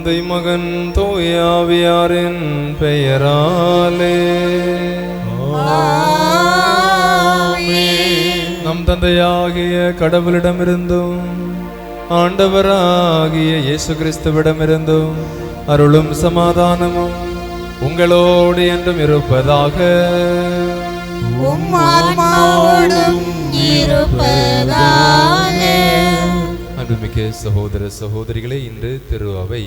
தந்தை மகன் தூய ஆவியாரின் பெயராலே நம் தந்தையாகிய கடவுளிடமிருந்தும் ஆண்டவராகிய இயேசு கிறிஸ்துவிடமிருந்தும் அருளும் சமாதானமும் உங்களோடு என்றும் இருப்பதாக. அன்புமிக்க சகோதர சகோதரிகளே, இன்று திரு அவை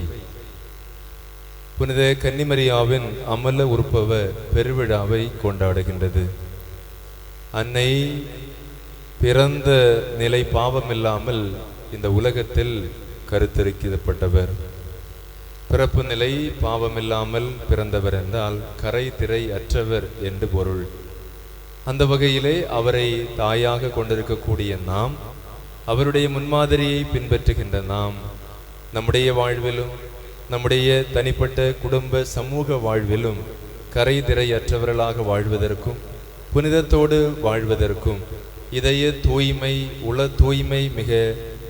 புனித கன்னிமரியாவின் அமல உற்பவ பெருவிழாவை கொண்டாடுகின்றது. அன்னை பிறந்த நிலை பாவமில்லாமல் இந்த உலகத்தில் கருத்தரிக்கப்பட்டவர். பிறப்பு நிலை பாவமில்லாமல் பிறந்தவர் என்றால் கரை திரை அற்றவர் என்று பொருள். அந்த வகையிலே அவரை தாயாக கொண்டிருக்கக்கூடிய நாம், அவருடைய முன்மாதிரியை பின்பற்றுகின்ற நாம், நம்முடைய வாழ்விலும் நம்முடைய தனிப்பட்ட குடும்ப சமூக வாழ்விலும் கரை திரை அற்றவர்களாக வாழ்வதற்கும் புனிதத்தோடு வாழ்வதற்கும் இதய தூய்மை, உள தூய்மை மிக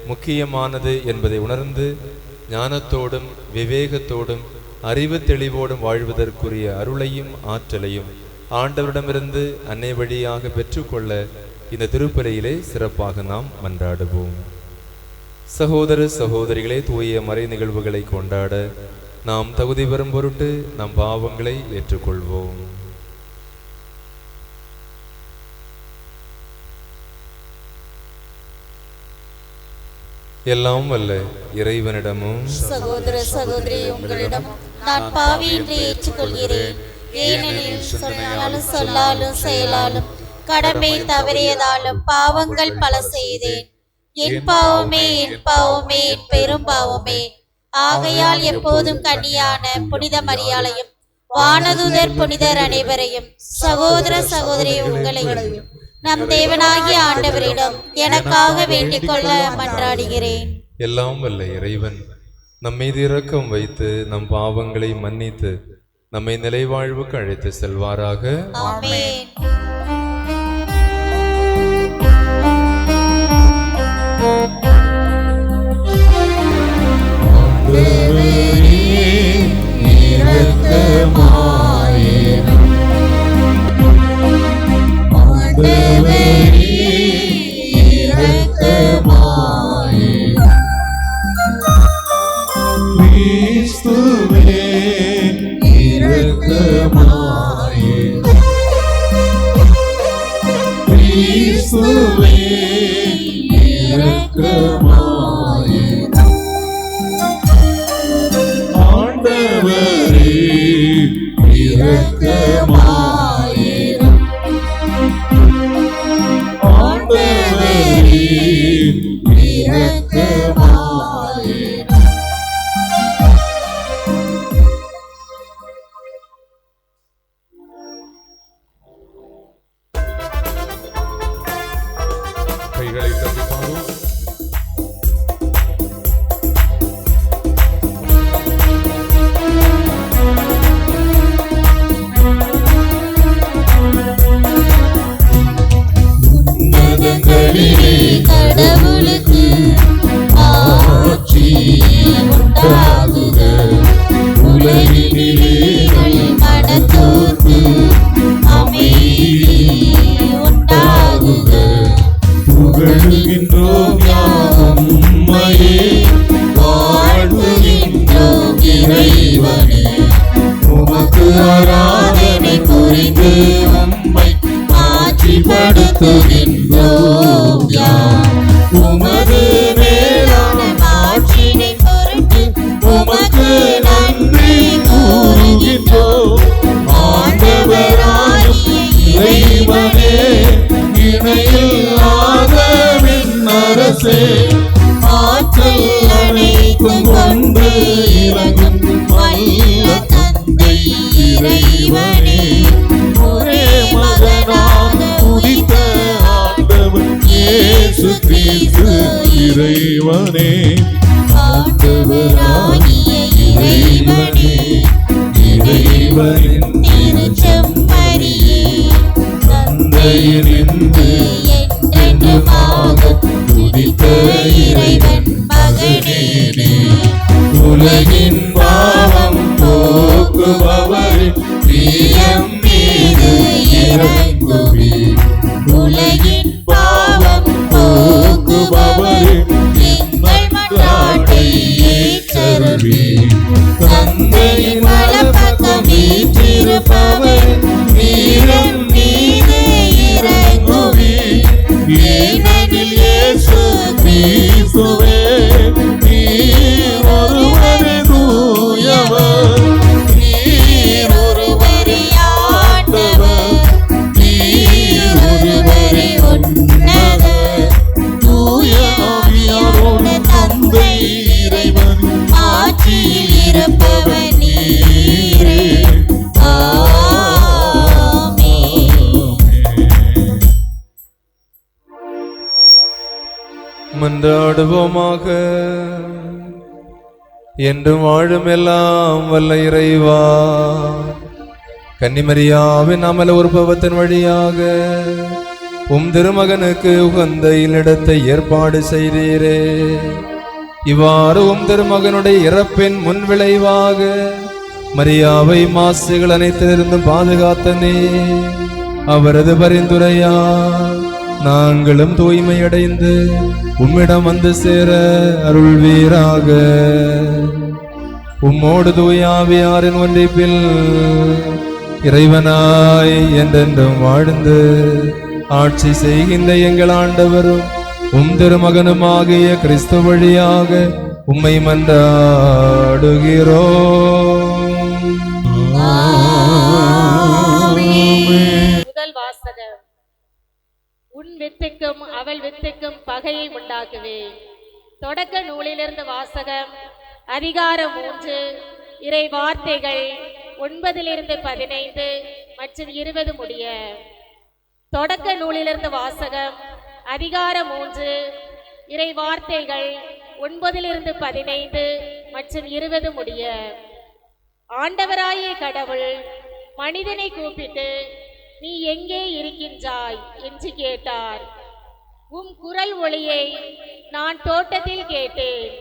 முக்கியமானது என்பதை உணர்ந்து ஞானத்தோடும் விவேகத்தோடும் அறிவு தெளிவோடும் வாழ்வதற்குரிய அருளையும் ஆற்றலையும் ஆண்டவரிடமிருந்து அன்னை வழியாக பெற்றுக்கொள்ள இந்த திருப்பலியிலே சிறப்பாக நாம் மன்றாடுவோம். சகோதர சகோதரிகளே, தூய மறை நிகழ்வுகளை கொண்டாட நாம் தகுதி பெறும் பொருட்டு நம் பாவங்களை ஏற்றுக்கொள்வோம். எல்லாம் வல்ல இறைவனிடமும் சகோதர சகோதரி உங்களிடம் நான் பாவி என்று ஏற்றுக்கொள்கிறேன். ஏனெனில் சொல்லாலும் செயலாலும் கடமை தவறியதாலும் பாவங்கள் பல செய்தேன். என் பாவமே என் பாவமே என் பெரும் பாவமே. ஆகையால் எப்போதும் கன்னியான புனித மரியாளையும் வானதூதர் புனிதர் அனைவரையும் சகோதர சகோதரி உங்களையும் நம் தேவனாகிய ஆண்டவரிடம் எனக்காக வேண்டிக் கொள்ள மன்றாடுகிறேன். எல்லாம் வல்ல இறைவன் நம் மீது இரக்கம் வைத்து நம் பாவங்களை மன்னித்து நம்மை நிலைவாழ்வுக்கு அழைத்து செல்வாராக. ஆமென். கடவுளுக்கு ஆட்சி உண்டாகுக. உலகினிலே மனத்தோர்க்கு அமைதி உண்டாகுக. புகழுகின்றோம் யாவும் உம்மையே, வாழ்த்துகின்றோம் இறைவனே. உமக்கு ஆராதனை புரிந்து உம்மை ஆட்சிப்படுத்துகின்றோம் யாம். உமது மேலான ஆட்சியை பொருட்டு உமக்கு நன்றி கூறுகின்றோம். ஆண்டவராகிய இறைவனே, இணையில்லாத விண்ணரசே, ஆற்றல் அனைத்தும் கொண்டு இறங்கும் வல்ல தந்தை இறைவனே, ஒரே மகனாக உதித்த ஆண்டவர் இயேசு கிறிஸ்து இறைவனே. ஆண்டவராகிய இறைவனே, இறைவனின் திருச்செம்மறியே, தந்தையினின்று என்றென்றுமாக உதித்த இறைவன் மகனே, உலகின் பாவம் போக்குபவரே தீயம் மீது இறங்குவீர். உலகின் பாவம் போக்குபவரே எங்கள் மன்றாட்டை ஏற்றருள்வீர். தந்தையின் வலப்பக்கம் வீற்றிருப்பவரே நீரம் மீது இறங்குவீர். ஏனெனில் இயேசு கிறிஸ்துவே நீர் ஒருவரே தூயவர், நீர் ஒருவரே ஆண்டவர், நீர் ஒருவரே உன்னதர். தூய ஆவியாரோடு தந்தை இறைவன் ஆட்சியில் இருப்பவர் நீரே. மன்றாடுவோமாக. என்றும் வாழும் எல்லாம் வல்ல இறைவா, கன்னிமரியாவின் அமல உற்பவத்தின் வழியாக திருமகனுக்கு உகந்த இல்லிடத்தை ஏற்பாடு செய்தீரே. இவ்வாறு திருமகனுடைய இறப்பின் முன் விளைவாக மரியாவை மாசுகள் அனைத்திலிருந்தும் பாதுகாத்தனே. அவரது பரிந்துரையா நாங்களும் தூய்மையடைந்து உம்மிடம் வந்து சேர அருள்வீராக. உம்மோடு தூயாவியாரின் ஒன்றிப்பில் இறைவனாய் என்றென்றும் வாழ்ந்து ஆட்சி செய்கின்ற எங்கள் ஆண்டவரும் திருமகனுமாகிய கிறிஸ்து வழியாக உம்மை மன்றாடுகிறோம். முதல் வாசகம். உன் வித்துக்கும் அவள் வித்துக்கும் பகையை உண்டாக்குவேன். தொடக்க நூலிலிருந்து வாசகம். அதிகாரம் 3, இறை வார்த்தைகள் 9-15 மற்றும் 20 முடிய. தொடக்க நூலிலிருந்து வாசகம். அதிகாரம் 3, இறை வார்த்தைகள் 9-15 மற்றும் 20 முடிய. ஆண்டவராகிய கடவுள் மனிதனை கூப்பிட்டு, நீ எங்கே இருக்கின்றாய் என்று கேட்டார். உம் குரல் ஒளியை நான் தோட்டத்தில் கேட்டேன்,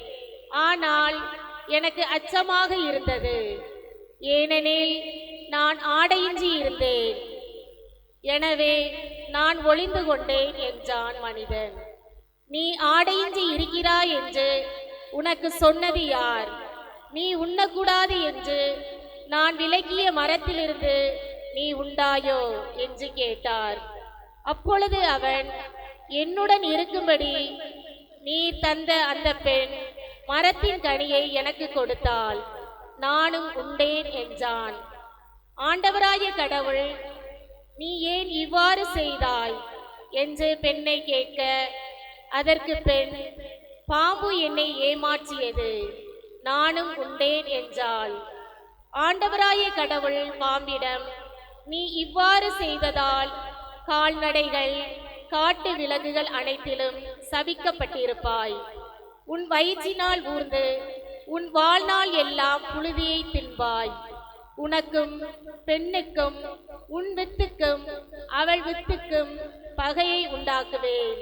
ஆனால் எனக்கு அச்சமாக இருந்தது, ஏனெனில் நான் ஆடையின்றி இருந்தேன், எனவே நான் ஒளிந்து கொண்டேன் என்றான் மனிதன். நீ ஆடையின்றி இருக்கிறாய் என்று உனக்கு சொன்னது யார்? நீ உண்ணக்கூடாது என்று நான் விலக்கிய மரத்திலிருந்து நீ உண்டாயோ என்று கேட்டார். அப்பொழுது அவன், என்னுடன் இருக்கும்படி நீ தந்த அந்த பெண் மரத்தின் கனியை எனக்கு கொடுத்தாள், நானும் உண்டேன் என்றான். ஆண்டவராகிய கடவுள், நீ ஏன் இவ்வாறு செய்தாய் என்று பெண்ணை கேட்க, அதற்கு பெண், பாம்பு என்னை ஏமாற்றியது, நானும் உண்டேன் என்றாள். ஆண்டவராகிய கடவுள் பாம்பிடம், நீ இவ்வாறு செய்ததால் கால்நடைகள் காட்டு விலங்குகள் அனைத்திலும் சபிக்கப்பட்டிருப்பாய். உன் வயிற்றினால் ஊர்ந்து உன் வாழ்நாள் எல்லாம் புழுதியை தின்பாய். உனக்கும் பெண்ணுக்கும் உன் வித்துக்கும் அவள் வித்துக்கும் பகையை உண்டாக்குவேன்.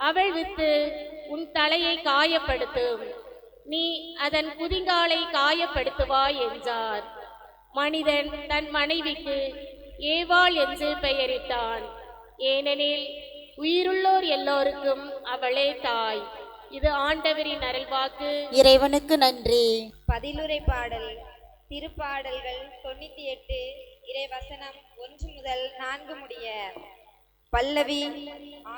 அவள் வித்து உன் தலையை காயப்படுத்தும், நீ அதன் குதிங்காலை காயப்படுத்துவாய் என்றார். மனிதன் தன் மனைவிக்கு ஏவாள் என்று பெயரிட்டான், ஏனெனில் உயிருள்ளோர் எல்லோருக்கும் அவளே தாய். இது ஆண்டவரின் அருள்வாக்கு. இறைவனுக்கு நன்றி. பதிலுரை பாடல். திருப்பாடல்கள் 98, இறைவசனம் 1 முதல் 4 முடிய. பல்லவி.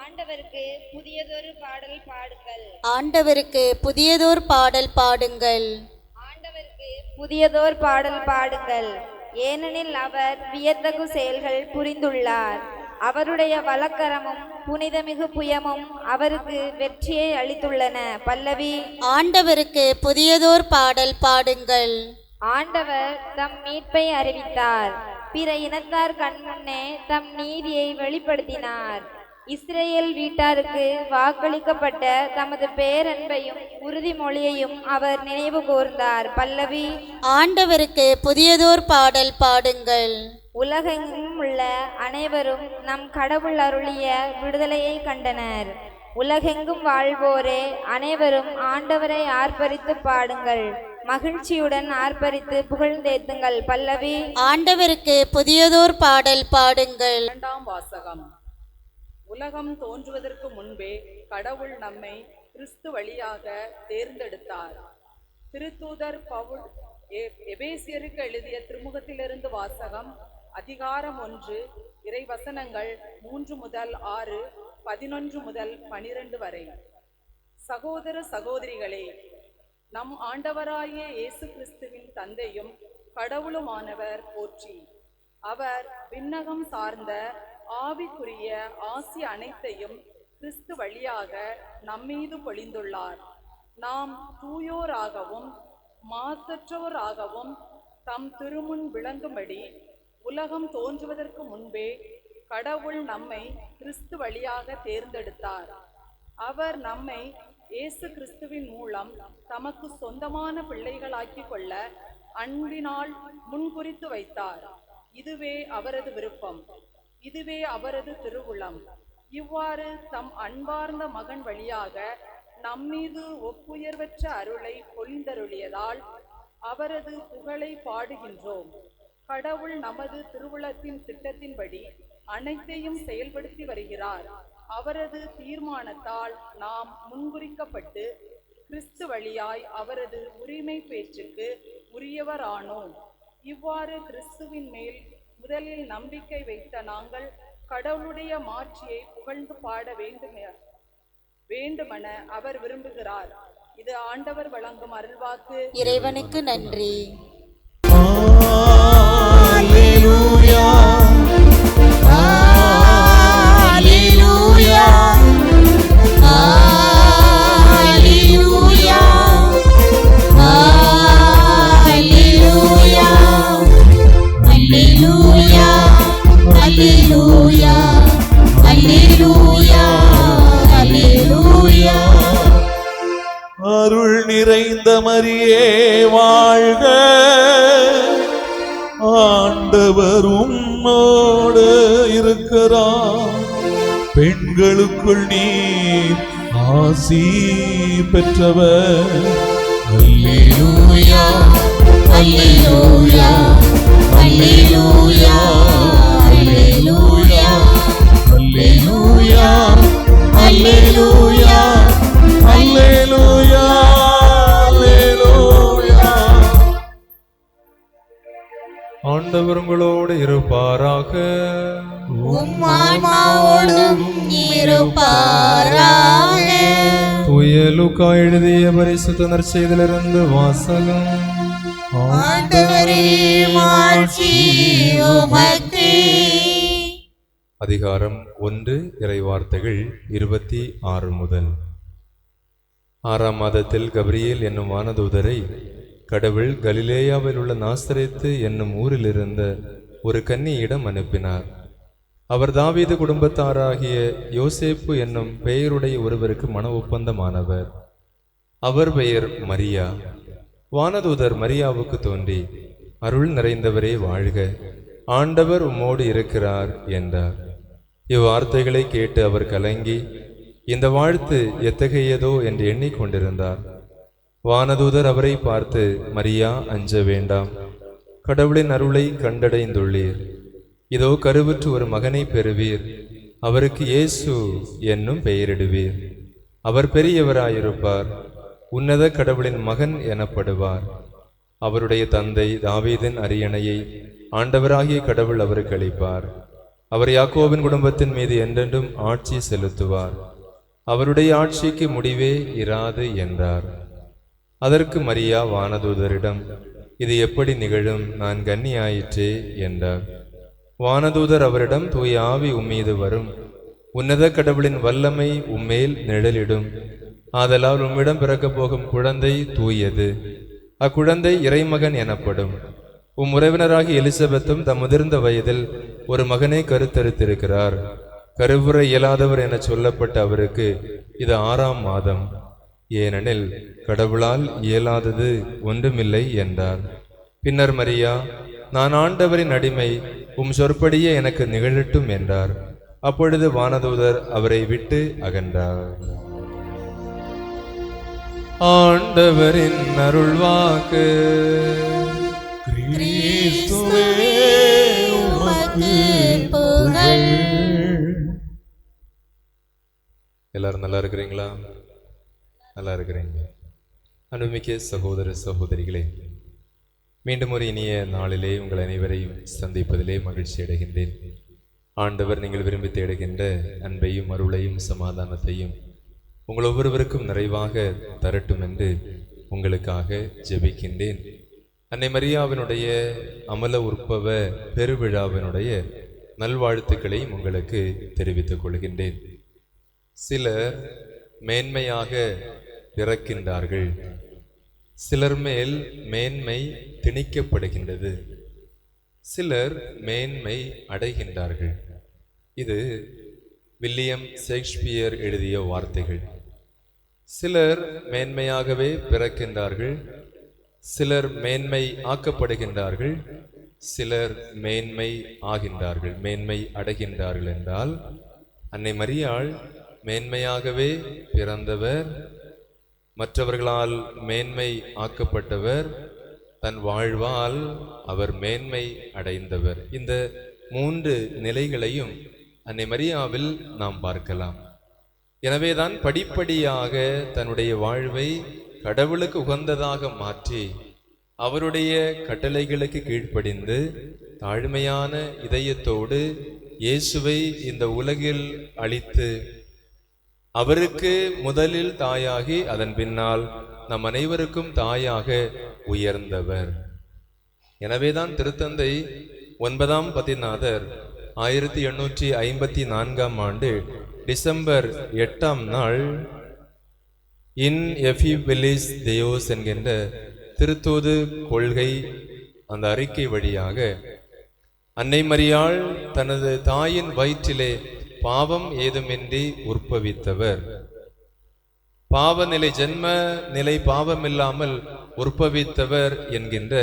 ஆண்டவருக்கு புதியதொரு பாடல் பாடுங்கள். ஆண்டவருக்கு புதியதோர் பாடல் பாடுங்கள். ஆண்டவருக்கு புதியதோர் பாடல் பாடுங்கள், ஏனெனில் அவர் வியத்தகு செயல்கள் புரிந்துள்ளார். அவருடைய வலக்கரமும் புனிதமிகு புயமும் அவருக்கு வெற்றியை அளித்துள்ளன. பல்லவி. ஆண்டவருக்கு புதியதோர் பாடல் பாடுங்கள். ஆண்டவர் தம் மீட்பை அறிவித்தார், பிற இனத்தார் கண்முன்னே தம் நீதியை வெளிப்படுத்தினார். இஸ்ரேல் வீட்டாருக்கு வாக்களிக்கப்பட்ட தமது பேரன்பையும் உறுதிமொழியையும் அவர் நினைவு கூர்ந்தார். பல்லவி. ஆண்டவருக்கு புதியதோர் பாடல் பாடுங்கள். உலகெங்கும் உள்ள அனைவரும் நம் கடவுள் அருளிய விடுதலையை கண்டனர். உலகெங்கும் வாழ்வோரே அனைவரும் ஆண்டவரை ஆர்ப்பரித்து பாடுங்கள். மகிழ்ச்சியுடன் ஆர்ப்பரித்து புகழ்ந்தேத்துங்கள். பல்லவி. ஆண்டவருக்கு புதியதோர் பாடல் பாடுங்கள். இரண்டாம் வாசகம். உலகம் தோன்றுவதற்கு முன்பே கடவுள் நம்மை கிறிஸ்து வழியாக தேர்ந்தெடுத்தார். திருத்தூதர் பவுல் எபேசியருக்கு எழுதிய திருமுகத்திலிருந்து வாசகம். அதிகாரம் 1, இறைவசனங்கள் 3 முதல் 6, 11 முதல் 12 வரை. சகோதர சகோதரிகளே, நம் ஆண்டவராகிய இயேசு கிறிஸ்துவின் தந்தையும் கடவுளுமானவர் போற்றி. அவர் விண்ணகம் சார்ந்த ஆவிக்குரிய ஆசி அனைத்தையும் கிறிஸ்து வழியாக நம்மீது பொழிந்துள்ளார். நாம் தூயோராகவும் மாசற்றோராகவும் தம் திருமுன் விளங்கும்படி உலகம் தோன்றுவதற்கு முன்பே கடவுள் நம்மை கிறிஸ்து வழியாக தேர்ந்தெடுத்தார். அவர் நம்மை இயேசு கிறிஸ்துவின் மூலம் தமக்கு சொந்தமான பிள்ளைகளாக்கிக் கொள்ள அன்பினால் முன்குறித்து வைத்தார். இதுவே அவரது விருப்பம், இதுவே அவரது திருவுளம். இவ்வாறு தம் அன்பார்ந்த மகன் வழியாக நம்மீது ஒப்புயர்வற்ற அருளை பொழிந்தருளியதால் அவரது புகழை பாடுகின்றோம். கடவுள் நமது திருவுளத்தின் திட்டத்தின்படி அனைத்தையும் செயல்படுத்தி வருகிறார். அவரது தீர்மானத்தால் நாம் முன்குறிக்கப்பட்டு கிறிஸ்து வழியாய் அவரது உரிமை பேச்சுக்கு உரியவரானோம். இவ்வாறு கிறிஸ்துவின் மேல் முதலில் நம்பிக்கை வைத்த நாங்கள் கடவுளுடைய மாட்சியை புகழ்ந்து பாட வேண்டுமென அவர் விரும்புகிறார். இது ஆண்டவர் வழங்கும் அருள்வாக்கு. இறைவனுக்கு நன்றி. Alleluia, Alleluia, Alleluia, Alleluia, Alleluia, Alleluia, Alleluia, Alleluia. அருள் நிறைந்த மரியே வாழ்க, ஆண்டவர் உம்மோடு இருக்கிறார். பெண்களுக்குள் நீர் ஆசி பெற்றவர். அல்லேலூயா, அல்லேலூயா, அல்லேலூயா, அல்லேலூயா, அல்லேலூயா, அல்லேலூயா, அல்லேலூயா, அல்லேலூயா. ஆண்டவர் உங்களோடு இருப்பாராக. தூய லூக்கா எழுதிய பரிசுத்த நற்செய்தியிலிருந்து வாசகம். அதிகாரம் 1, இறைவார்த்தைகள் 26 முதல். 6ஆம் மாதத்தில் கபிரியேல் என்னும் வானதூதரை கடவுள் கலிலேயாவில் உள்ள நாசரேத்து என்னும் ஊரில் இருந்த ஒரு கன்னியிடம் அனுப்பினார். அவர் தாவீது குடும்பத்தாராகிய யோசேப்பு என்னும் பெயருடைய ஒருவருக்கு மன ஒப்பந்தமானவர். அவர் பெயர் மரியா. வானதூதர் மரியாவுக்கு தோன்றி, அருள் நிறைந்தவரே வாழ்க, ஆண்டவர் உம்மோடு இருக்கிறார் என்றார். இவ்வார்த்தைகளை கேட்டு அவர் கலங்கி, இந்த வாழ்த்து எத்தகையதோ என்று எண்ணிக்கொண்டிருந்தார். வானதூதர் அவரை பார்த்து, மரியா, அஞ்ச வேண்டாம், கடவுளின் அருளை கண்டடைந்துள்ளீர். இதோ கருவுற்று ஒரு மகனை பெறுவீர், அவருக்கு இயேசு என்னும் பெயரிடுவீர். அவர் பெரியவராயிருப்பார், உன்னத கடவுளின் மகன் எனப்படுவார். அவருடைய தந்தை தாவீதின் அரியணையை ஆண்டவராகிய கடவுள் அவருக்கு அளிப்பார். அவர் யாக்கோபின் குடும்பத்தின் மீது என்றென்றும் ஆட்சி செலுத்துவார். அவருடைய ஆட்சிக்கு முடிவே இராது என்றார். அதற்கு மரியா வானதூதரிடம், இது எப்படி நிகழும், நான் கன்னியாயிற்றே என்றார். வானதூதர் அவரிடம், தூய ஆவி உம்மீது வரும், உன்னத கடவுளின் வல்லமை உம்மேல் நிழலிடும். ஆதலால் உம்மிடம் பிறக்கப் போகும் குழந்தை தூயது, அக்குழந்தை இறைமகன் எனப்படும். உறவினராகி எலிசபெத்தும் தம் முதிர்ந்த வயதில் ஒரு மகனை கருத்தரித்திருக்கிறார். கருவுற இயலாதவர் என சொல்லப்பட்ட அவருக்கு இது 6ஆம் மாதம், ஏனெனில் கடவுளால் இயலாதது ஒன்றுமில்லை என்றார். பின்னர் மரியா, நான் ஆண்டவரின் அடிமை, உம் சொற்படியே எனக்கு நிகழட்டும் என்றார். அப்பொழுது வானதூதர் அவரை விட்டு அகன்றார். ஆண்டவரின் அருள்வாக்கு. கிறிஸ்துவே உமக்கு புகழ். எல்லாரும் நல்லா இருக்கிறீங்களா? நல்லா இருக்கிறீங்க. அன்புமிக்க சகோதர சகோதரிகளே, மீண்டும் ஒரு இனிய நாளிலே உங்கள் அனைவரையும் சந்திப்பதிலே மகிழ்ச்சி அடைகின்றேன். ஆண்டவர் நீங்கள் விரும்பி தேடுகின்ற அன்பையும் அருளையும் சமாதானத்தையும் உங்கள் ஒவ்வொருவருக்கும் நிறைவாக தரட்டும் என்று உங்களுக்காக ஜெபிக்கின்றேன். அன்னை மரியாவினுடைய அமல உற்பவ பெருவிழாவினுடைய நல்வாழ்த்துக்களையும் உங்களுக்கு தெரிவித்துக் கொள்கின்றேன். சிலர் மேன்மையாக பிறக்கின்றார்கள், சிலர் மேல் மேன்மை திணிக்கப்படுகின்றது, சிலர் மேன்மை அடைகின்றார்கள். இது வில்லியம் ஷேக்ஸ்பியர் எழுதிய வார்த்தைகள். சிலர் மேன்மையாகவே பிறக்கின்றார்கள், சிலர் மேன்மை ஆக்கப்படுகின்றார்கள், சிலர் மேன்மை ஆகின்றார்கள். மேன்மை அடைகின்றார்கள் என்றால் அன்னை மரியாள் மேன்மையாகவே பிறந்தவர், மற்றவர்களால் மேன்மை ஆக்கப்பட்டவர், தன் வாழ்வால் அவர் மேன்மை அடைந்தவர். இந்த 3 நிலைகளையும் அன்னை மரியாவில் நாம் பார்க்கலாம். எனவேதான் படிப்படியாக தன்னுடைய வாழ்வை கடவுளுக்கு உகந்ததாக மாற்றி அவருடைய கட்டளைகளுக்கு கீழ்ப்படிந்து தாழ்மையான இதயத்தோடு இயேசுவை இந்த உலகில் அளித்து அவருக்கு முதலில் தாயாகி அதன் பின்னால் நம் அனைவருக்கும் தாயாக உயர்ந்தவர். எனவேதான் திருத்தந்தை 9ஆம் பதிநாதர் 1854ஆம் ஆண்டு டிசம்பர் 8ஆம் நாள் இன் எஃபிபிலிஸ் தேயோஸ் என்கின்ற திருத்தூது கொள்கை அந்த அறிக்கை வழியாக அன்னை மரியாள் தனது தாயின் வயிற்றிலே பாவம் ஏதுமின்றி உற்பவித்தவர், பாவநிலை ஜென்ம நிலை பாவமில்லாமல் உற்பவித்தவர் என்கின்ற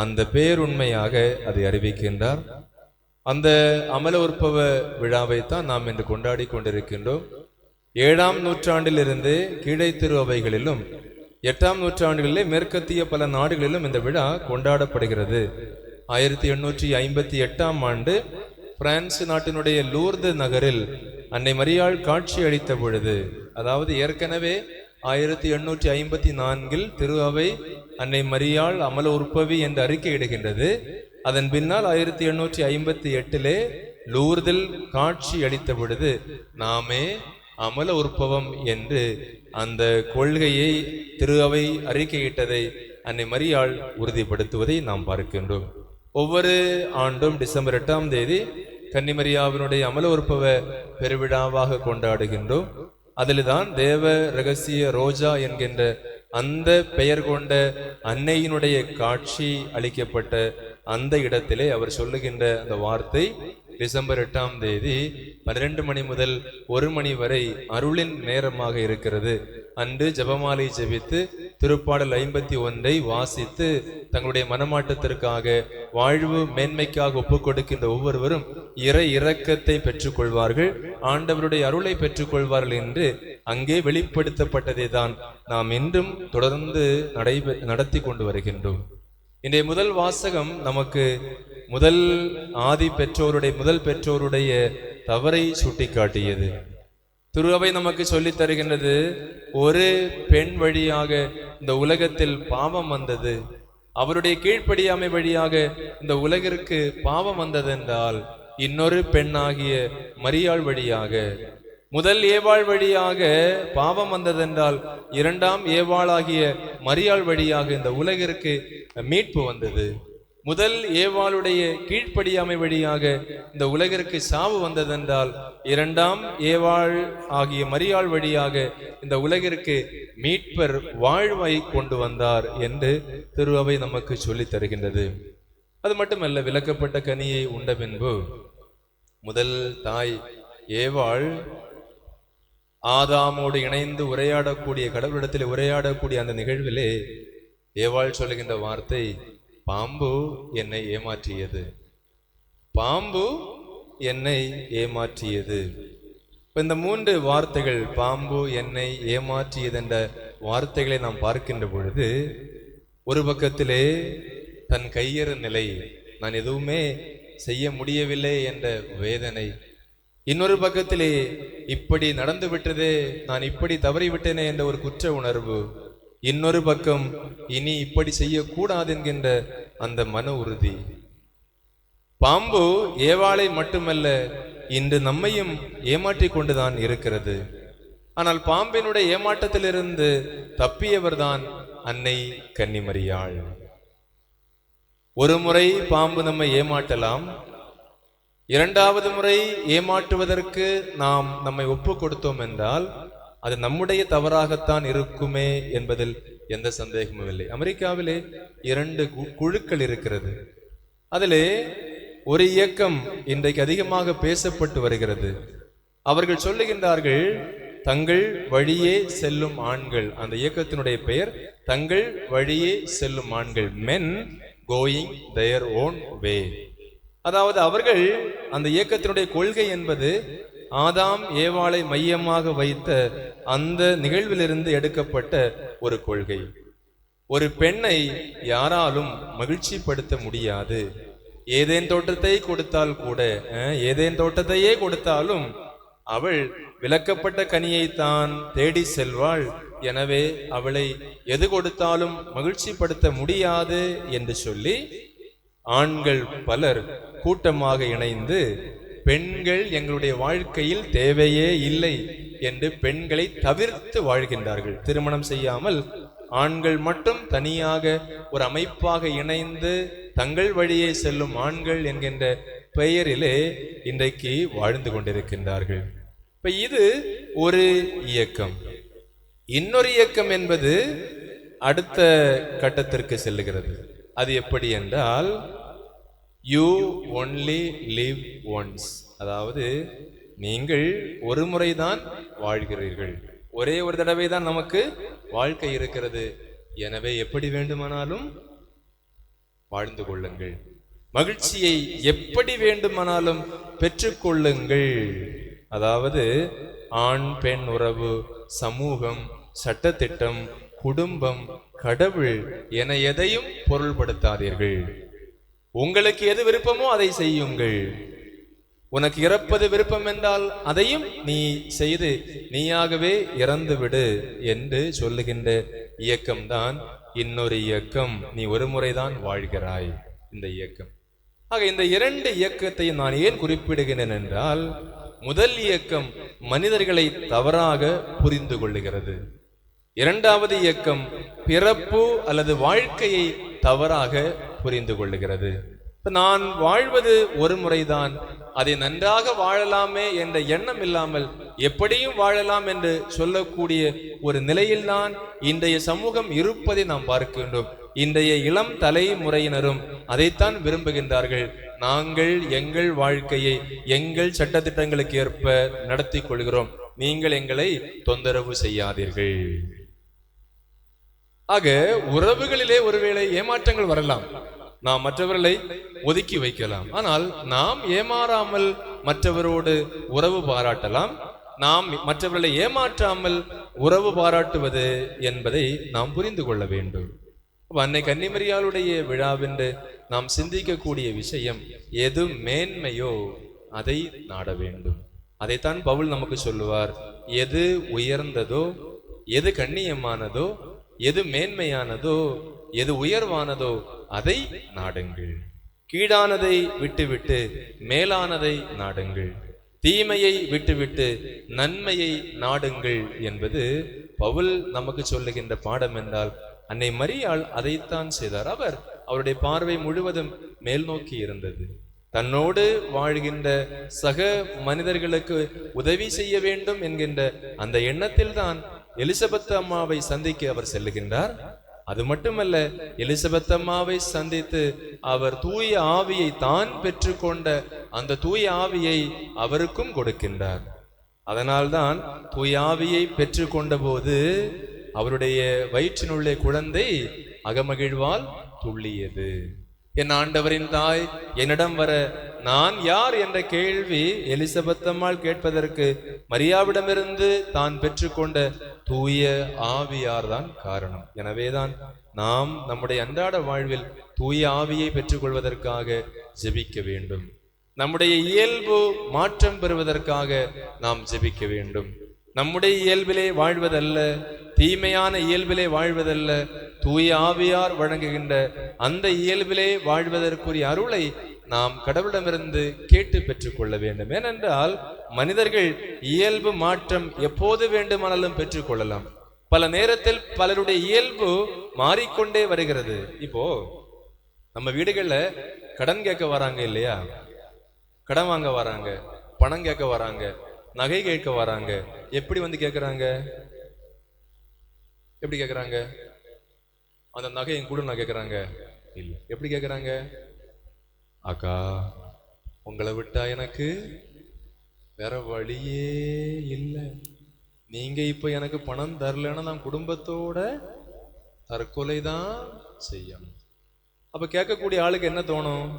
அந்த பேருண்மையாக அதை அறிவிக்கின்றார். அந்த அமல உற்பவ விழாவைத்தான் நாம் இன்று கொண்டாடி கொண்டிருக்கின்றோம். 7ஆம் நூற்றாண்டிலிருந்து கீழை திரு அவைகளிலும் 8ஆம் நூற்றாண்டுகளிலே மேற்கத்திய பல நாடுகளிலும் இந்த விழா கொண்டாடப்படுகிறது. 1858ஆம் ஆண்டு பிரான்ஸ் நாட்டினுடைய லூர்து நகரில் அன்னை மரியாள் காட்சி அளித்த பொழுது, அதாவது ஏற்கனவே 1854இல் திரு அவை அன்னை மரியாள் அமல உற்பவி என்று அறிக்கையிடுகின்றது. அதன் பின்னால் 1858 லூர்தில் காட்சி அளித்த பொழுது நாமே அமல உற்பவம் என்று அந்த கொள்கையை திரு அவை அறிக்கையிட்டதை அன்னை மரியாள் உறுதிப்படுத்துவதை நாம் பார்க்கின்றோம். ஒவ்வொரு ஆண்டும் டிசம்பர் 8ஆம் தேதி கன்னிமரியாவினுடைய அமல உற்பவ பெருவிழாவாக கொண்டாடுகின்றோம். அதில்தான் தேவ ரகசிய ரோஜா என்கின்ற அந்த பெயர் கொண்ட அன்னையினுடைய காட்சி அளிக்கப்பட்ட அந்த இடத்திலே அவர் சொல்லுகின்ற அந்த வார்த்தை டிசம்பர் 8ஆம் தேதி 12 மணி முதல் 1 மணி வரை அருளின் நேரமாக இருக்கிறது. அன்று ஜெபமாலை ஜெபித்து திருப்பாடல் 51 வாசித்து தங்களுடைய மனமாட்டத்திற்காக வாழ்வு மேன்மைக்காக ஒப்புக் கொடுக்கின்ற ஒவ்வொருவரும் இறை இரக்கத்தை பெற்றுக்கொள்வார்கள், ஆண்டவருடைய அருளை பெற்றுக்கொள்வார்கள் என்று அங்கே வெளிப்படுத்தப்பட்டதை தான் நாம் இன்றும் தொடர்ந்து நடத்தி கொண்டு வருகின்றோம். இன்றைய முதல் வாசகம் நமக்கு முதல் பெற்றோருடைய தவறை சுட்டிக்காட்டியது. திரு அவை நமக்கு சொல்லித் தருகின்றது, ஒரு பெண் வழியாக இந்த உலகத்தில் பாவம் வந்தது, அவருடைய கீழ்ப்படியாமை வழியாக இந்த உலகிற்கு பாவம் வந்ததென்றால் இன்னொரு பெண்ணாகிய மரியாள் வழியாக, முதல் ஏவாள் வழியாக பாவம் வந்ததென்றால் 2ஆம் ஏவாளாகிய மரியாள் வழியாக இந்த உலகிற்கு மீட்பு வந்தது. முதல் ஏவாளுடைய கீழ்ப்படியாமை வழியாக இந்த உலகிற்கு சாவு வந்ததென்றால் 2ஆம் ஏவாள் ஆகிய மரியாள் வழியாக இந்த உலகிற்கு மீட்பர் வாழ்வை கொண்டு வந்தார் என்று திரு அவை நமக்கு சொல்லித் தருகின்றது. அது மட்டுமல்ல, விலக்கப்பட்ட கனியை உண்ட பின்பு முதல் தாய் ஏவாள் ஆதாமோடு இணைந்து உரையாடக்கூடிய, கடவுளிடத்தில் உரையாடக்கூடிய அந்த நிகழ்விலே ஏவாள் சொல்லுகின்ற வார்த்தை, பாம்பு என்னை ஏமாற்றியது, பாம்பு என்னை ஏமாற்றியது. இந்த 3 வார்த்தைகள், பாம்பு என்னை ஏமாற்றியது என்ற வார்த்தைகளை நாம் பார்க்கின்ற பொழுது, ஒரு பக்கத்திலே தன் கையறு நிலை, நான் எதுவுமே செய்ய முடியவில்லை என்ற வேதனை, இன்னொரு பக்கத்திலே இப்படி நடந்து விட்டதே, நான் இப்படி தவறிவிட்டேனே என்ற ஒரு குற்ற உணர்வு, இன்னொரு பக்கம் இனி இப்படி செய்யக்கூடாது என்கின்ற அந்த மன உறுதி. பாம்பு ஏவாளை மட்டுமல்ல, இன்று நம்மையும் ஏமாற்றிக் கொண்டுதான் இருக்கிறது. ஆனால் பாம்பினுடைய ஏமாற்றத்திலிருந்து தப்பியவர்தான் அன்னை கன்னிமரியாள். ஒரு முறை பாம்பு நம்மை ஏமாற்றலாம், இரண்டாவது முறை ஏமாற்றுவதற்கு நாம் நம்மை ஒப்பு கொடுத்தோம் என்றால் அது நம்முடைய தவறாகத்தான் இருக்குமே என்பதில் எந்த சந்தேகமும் இல்லை. அமெரிக்காவிலே 2 குழுக்கள் இருக்கிறது. அதிலே ஒரு இயக்கம் இன்றைக்கு அதிகமாக பேசப்பட்டு வருகிறது. அவர்கள் சொல்லுகின்றார்கள், தங்கள் வழியே செல்லும் ஆண்கள், அந்த இயக்கத்தினுடைய பெயர் தங்கள் வழியே செல்லும் ஆண்கள், men going their own way. அதாவது அவர்கள், அந்த இயக்கத்தினுடைய கொள்கை என்பது ஆதாம் ஏவாளை மையமாக வைத்த அந்த நிகழ்விலிருந்து எடுக்கப்பட்ட ஒரு கொள்கை. ஒரு பெண்ணை யாராலும் மகிழ்ச்சிப்படுத்த முடியாது. ஏதேன் தோட்டத்தை கொடுத்தால் கூட, ஏதேன் தோட்டத்தையே கொடுத்தாலும் அவள் விலக்கப்பட்ட கனியைத்தான் தேடி செல்வாள். எனவே அவளை எது கொடுத்தாலும் மகிழ்ச்சிப்படுத்த முடியாது என்று சொல்லி ஆண்கள் பலர் கூட்டமாக இணைந்து, பெண்கள் எங்களுடைய வாழ்க்கையில் தேவையே இல்லை என்று பெண்களை தவிர்த்து வாழ்கின்றார்கள். திருமணம் செய்யாமல் ஆண்கள் மட்டும் தனியாக ஒரு அமைப்பாக இணைந்து தங்கள் வழியே செல்லும் ஆண்கள் என்கின்ற பெயரிலே இன்றைக்கு வாழ்ந்து கொண்டிருக்கின்றார்கள். இப்ப இது ஒரு இயக்கம். இன்னொரு இயக்கம் என்பது அடுத்த கட்டத்திற்கு செல்லுகிறது. அது எப்படி என்றால், யூ ஒன்லி லிவ் ஒன்ஸ், அதாவது நீங்கள் ஒரு முறைதான் வாழ்கிறீர்கள், ஒரே ஒரு தடவை தான் நமக்கு வாழ்க்கை இருக்கிறது. எனவே எப்படி வேண்டுமானாலும் வாழ்ந்து கொள்ளுங்கள், மகிழ்ச்சியை எப்படி வேண்டுமானாலும் பெற்றுக்கொள்ளுங்கள். அதாவது ஆண் பெண் உறவு, சமூகம், சட்டத்திட்டம், குடும்பம், கடவுள் என எதையும் பொருள்படுத்தாதீர்கள். உங்களுக்கு எது விருப்பமோ அதை செய்யுங்கள். உனக்கு இறப்பது விருப்பம் என்றால் அதையும் நீ செய்து நீயாகவே இறந்து விடு என்று சொல்லுகின்ற இயக்கம்தான் இன்னொரு இயக்கம். நீ ஒரு முறைதான் வாழ்கிறாய் இந்த இயக்கம். ஆக இந்த 2 இயக்கத்தையும் நான் ஏன் குறிப்பிடுகிறேன் என்றால், முதல் இயக்கம் மனிதர்களை தவறாக புரிந்து கொள்ளுகிறது. இரண்டாவது இயக்கம் பிறப்பு அல்லது வாழ்க்கையை தவறாக புரிந்து கொள்ளுகிறது. நான் வாழ்வது ஒரு முறைதான், அதை நன்றாக வாழலாமே என்ற எண்ணம் இல்லாமல் எப்படியும் வாழலாம் என்று சொல்லக்கூடிய ஒரு நிலையில்தான் இன்றைய சமூகம் இருப்பதை நாம் பார்க்கின்றோம். இன்றைய இளம் தலைமுறையினரும் அதைத்தான் விரும்புகின்றார்கள். நாங்கள் எங்கள் வாழ்க்கையை எங்கள் சட்டத்திட்டங்களுக்கு ஏற்ப நடத்தி கொள்கிறோம், நீங்கள் எங்களை தொந்தரவு செய்யாதீர்கள். ஆக உறவுகளிலே ஒருவேளை ஏமாற்றங்கள் வரலாம், நாம் மற்றவர்களை ஒதுக்கி வைக்கலாம். ஆனால் நாம் ஏமாறாமல் மற்றவரோடு உறவு பாராட்டலாம். நாம் மற்றவர்களை ஏமாற்றாமல் உறவு பாராட்டுவது என்பதை நாம் புரிந்து கொள்ள வேண்டும். அன்னை கன்னிமரியாளுடைய விழாவென்று நாம் சிந்திக்கக்கூடிய விஷயம், எது மேன்மையோ அதை நாட வேண்டும். அதைத்தான் பவுல் நமக்கு சொல்லுவார். எது உயர்ந்ததோ, எது கண்ணியமானதோ, எது மேன்மையானதோ, எது உயர்வானதோ அதை நாடுங்கள். கீழானதை விட்டுவிட்டு மேலானதை நாடுங்கள். தீமையை விட்டுவிட்டு நன்மையை நாடுங்கள் என்பது பவுல் நமக்கு சொல்லுகின்ற பாடம் என்றால், அன்னை மரியாள் அதைத்தான் செய்தார். அவருடைய பார்வை முழுவதும் மேல் நோக்கி இருந்தது. தன்னோடு வாழ்கின்ற சக மனிதர்களுக்கு உதவி செய்ய வேண்டும் என்கின்ற அந்த எண்ணத்தில் தான் எலிசபெத் அம்மாவை சந்திக்க அவர் செல்லுகின்றார். அது மட்டுமல்ல, எலிசபெத் அம்மாவை சந்தித்து அவர் தூய ஆவியை தான் பெற்றுக்கொண்ட அந்த தூய ஆவியை அவருக்கும் கொடுக்கின்றார். அதனால்தான் தூய ஆவியை பெற்றுக்கொண்ட போது அவருடைய வயிற்றினுள்ளே குழந்தை அகமகிழ்வால் துள்ளியது. என் ஆண்டவரின் தாய் என்னிடம் வர நான் யார் என்ற கேள்வி எலிசபெத் அம்மாள் கேட்பதற்கு மரியாவிடமிருந்து தான் பெற்றுக்கொண்ட தூய ஆவியார் தான் காரணம். எனவேதான் நாம் நம்முடைய அன்றாட வாழ்வில் தூய ஆவியை பெற்றுக்கொள்வதற்காக ஜெபிக்க வேண்டும். நம்முடைய இயல்பு மாற்றம் பெறுவதற்காக நாம் ஜெபிக்க வேண்டும். நம்முடைய இயல்பிலே வாழ்வதல்ல, தீமையான இயல்பிலே வாழ்வதல்ல, தூய ஆவியார் வழங்குகின்ற அந்த இயல்பிலே வாழ்வதற்குரிய அருளை நாம் கடவுளிடமிருந்து கேட்டு பெற்றுக்கொள்ள வேண்டும். ஏனென்றால் மனிதர்கள் இயல்பு மாற்றம் எப்போது வேண்டுமானாலும் பெற்றுக்கொள்ளலாம். பல நேரத்தில் பலருடைய இயல்பு மாறிக்கொண்டே வருகிறது. இப்போ நம்ம வீடுகள்ல கடன் கேட்க வராங்க இல்லையா, கடன் வாங்க வராங்க, பணம் கேட்க வராங்க, நகை கேட்க வராங்க. எப்படி வந்து கேட்கறாங்க? எப்படி கேட்கறாங்க? அந்த நகையை கூட நான் கேட்கறாங்க இல்ல. எப்படி கேட்கறாங்க? அக்கா, உங்களை விட்டா எனக்கு வேற வழியே இல்லை. நீங்க இப்ப எனக்கு பணம் தரலன்னா நான் குடும்பத்தோட தற்கொலை தான் செய்யணும். அப்ப கேட்கக்கூடிய ஆளுக்கு என்ன தோணும்?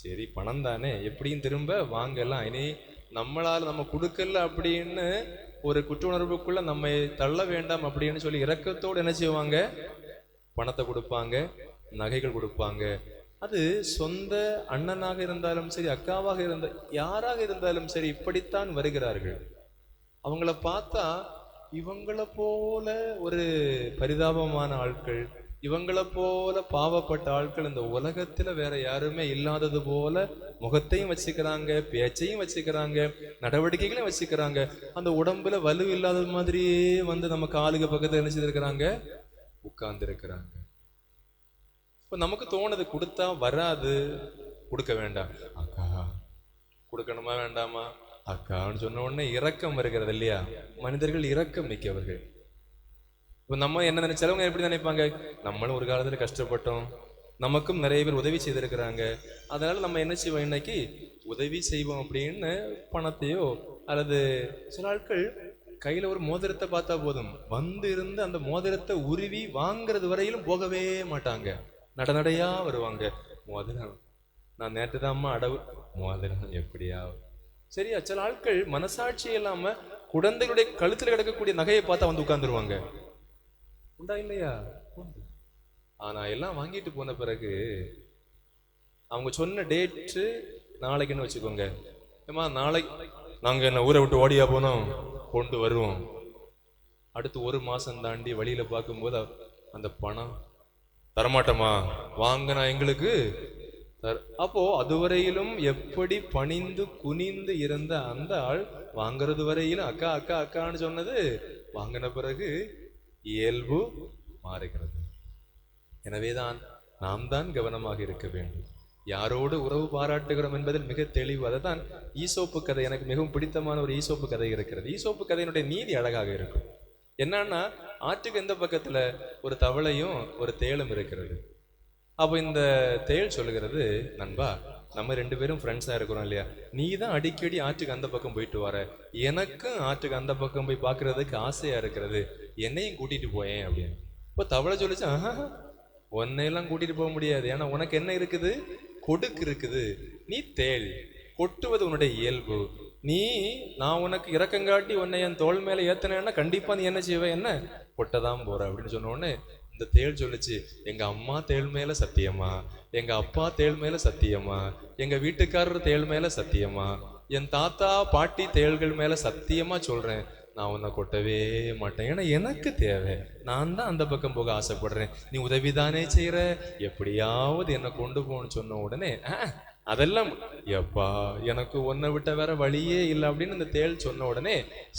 சரி, பணம் தானே, எப்படியும் திரும்ப வாங்கலாம், இனி நம்மளால நம்ம கொடுக்கல அப்படின்னு ஒரு குற்ற உணர்வுக்குள்ள நம்மை தள்ள வேண்டாம் அப்படின்னு சொல்லி இரக்கத்தோடு என்ன செய்வாங்க? பணத்தை கொடுப்பாங்க, நகைகள் கொடுப்பாங்க. அது சொந்த அண்ணனாக இருந்தாலும் சரி, அக்காவாக இருந்த யாராக இருந்தாலும் சரி, இப்படித்தான் வருகிறார்கள். அவங்கள பார்த்தா இவங்கள போல ஒரு பரிதாபமான ஆட்கள், இவங்கள போல பாவப்பட்ட ஆட்கள் இந்த உலகத்துல வேற யாருமே இல்லாதது போல முகத்தையும் வச்சுக்கிறாங்க, பேச்சையும் வச்சுக்கிறாங்க, நடவடிக்கைகளையும் வச்சுக்கிறாங்க. அந்த உடம்புல வலு இல்லாத மாதிரியே வந்து நம்ம காலுக்கு பக்கத்துல என்ன செய்திருக்கிறாங்க? உட்கார்ந்து இருக்கிறாங்க. இப்ப நமக்கு தோணுது, கொடுத்தா வராது, கொடுக்க வேண்டாம். அக்கா கொடுக்கணுமா வேண்டாமா? அக்கான்னு சொன்ன உடனே இரக்கம் வருகிறது இல்லையா? மனிதர்கள் இரக்கம் மிக்கவர்கள். இப்ப நம்ம என்ன நினைச்சாலும் எப்படி நினைப்பாங்க? நம்மளும் ஒரு காலத்துல கஷ்டப்பட்டோம், நமக்கும் நிறைய பேர் உதவி செய்திருக்கிறாங்க, அதனால நம்ம என்ன செய்வோம், இன்னைக்கு உதவி செய்வோம் அப்படின்னு பணத்தையோ அல்லது சில ஆட்கள் கையில ஒரு மோதிரத்தை பார்த்தா போதும் வந்து இருந்து அந்த மோதிரத்தை உருவி வாங்குறது வரையிலும் போகவே மாட்டாங்க. நடநடையா வருவாங்க. மோதிரம் நான் நேற்று தான்மா அடவு, மோதிரம் எப்படியா? சரியா? சில ஆட்கள் மனசாட்சி இல்லாம குழந்தைகளுடைய கழுத்துல கிடக்கக்கூடிய நகையை பார்த்தா வந்து உட்கார்ந்துருவாங்க. உண்டா இல்லையா? ஆனா எல்லாம் வாங்கிட்டு போன பிறகு அவங்க சொன்ன டேட்டு நாளைக்குன்னு வச்சுக்கோங்க. ஏமா நாளைக்கு நாங்க என்ன ஊரை விட்டு ஓடியா போனோம், கொண்டு வருவோம். அடுத்து ஒரு மாசம் தாண்டி வழியில பார்க்கும்போது அந்த பணம் தரமாட்டோமா, வாங்கினா எங்களுக்கு அப்போ அதுவரையிலும் எப்படி பணிந்து குனிந்து இருந்த அந்த ஆள் வாங்கிறது வரையிலும் அக்கா அக்கா அக்கான்னு சொன்னது வாங்கின பிறகு இயல்பு மாறுகிறது. எனவேதான் நாம் தான் கவனமாக இருக்க வேண்டும். யாரோடு உறவு பாராட்டுகிறோம் என்பதில் மிக தெளிவு. அதுதான் ஈசோப்பு கதை. எனக்கு மிகவும் பிடித்தமான ஒரு ஈசோப்பு கதை இருக்கிறது. ஈசோப்பு கதையினுடைய நீதி அழகாக இருக்கும். என்னன்னா, ஆற்றுக்கு எந்த பக்கத்துல ஒரு தவளையும் ஒரு தேளும் இருக்கிறது. அப்போ இந்த தேள் சொல்லுகிறது, நண்பா நம்ம ரெண்டு பேரும் ஃப்ரெண்ட்ஸா இருக்கிறோம் இல்லையா, நீ தான் அடிக்கடி ஆற்றுக்கு அந்த பக்கம் போயிட்டு வர, எனக்கும் ஆற்றுக்கு அந்த பக்கம் போய் பார்க்கறதுக்கு ஆசையா இருக்கிறது, என்னையும் கூட்டிட்டு போயேன் அப்படின்னு. இப்போ தவளை சொல்லிச்சு, உன்னையெல்லாம் கூட்டிட்டு போக முடியாது, ஏன்னா உனக்கு என்ன இருக்குது, கொடுக்கு இருக்குது, நீ தேள், கொட்டுவது உன்னுடைய இயல்பு, நான் உனக்கு இரக்கங்காட்டி உன்னை என் தோல் மேல ஏத்தனேன்னா கண்டிப்பா நீ என்ன செய்வ, என்ன கொட்டதான் போற அப்படின்னு சொன்ன உடனே இந்த தேள் சொல்லுச்சு, எங்க அம்மா தேள் மேல சத்தியமா, எங்க அப்பா தேள் மேல சத்தியமா, எங்க வீட்டுக்காரர் தேள் மேல சத்தியமா, என் தாத்தா பாட்டி தேள்கள் மேல சத்தியமா சொல்றேன், நான் உன்னை கொட்டவே மாட்டேன். ஏன்னா எனக்கு தேவை, நான் தான் அந்த பக்கம் போக ஆசைப்படுறேன், நீ உதவிதானே செய்யற, எப்படியாவது என்னை கொண்டு போன்னு சொன்ன உடனே அதெல்லாம் எப்பா எனக்கு உன்னை விட்ட வேற வழியே இல்லை அப்படின்னு இந்த தேள் சொன்ன உடனே,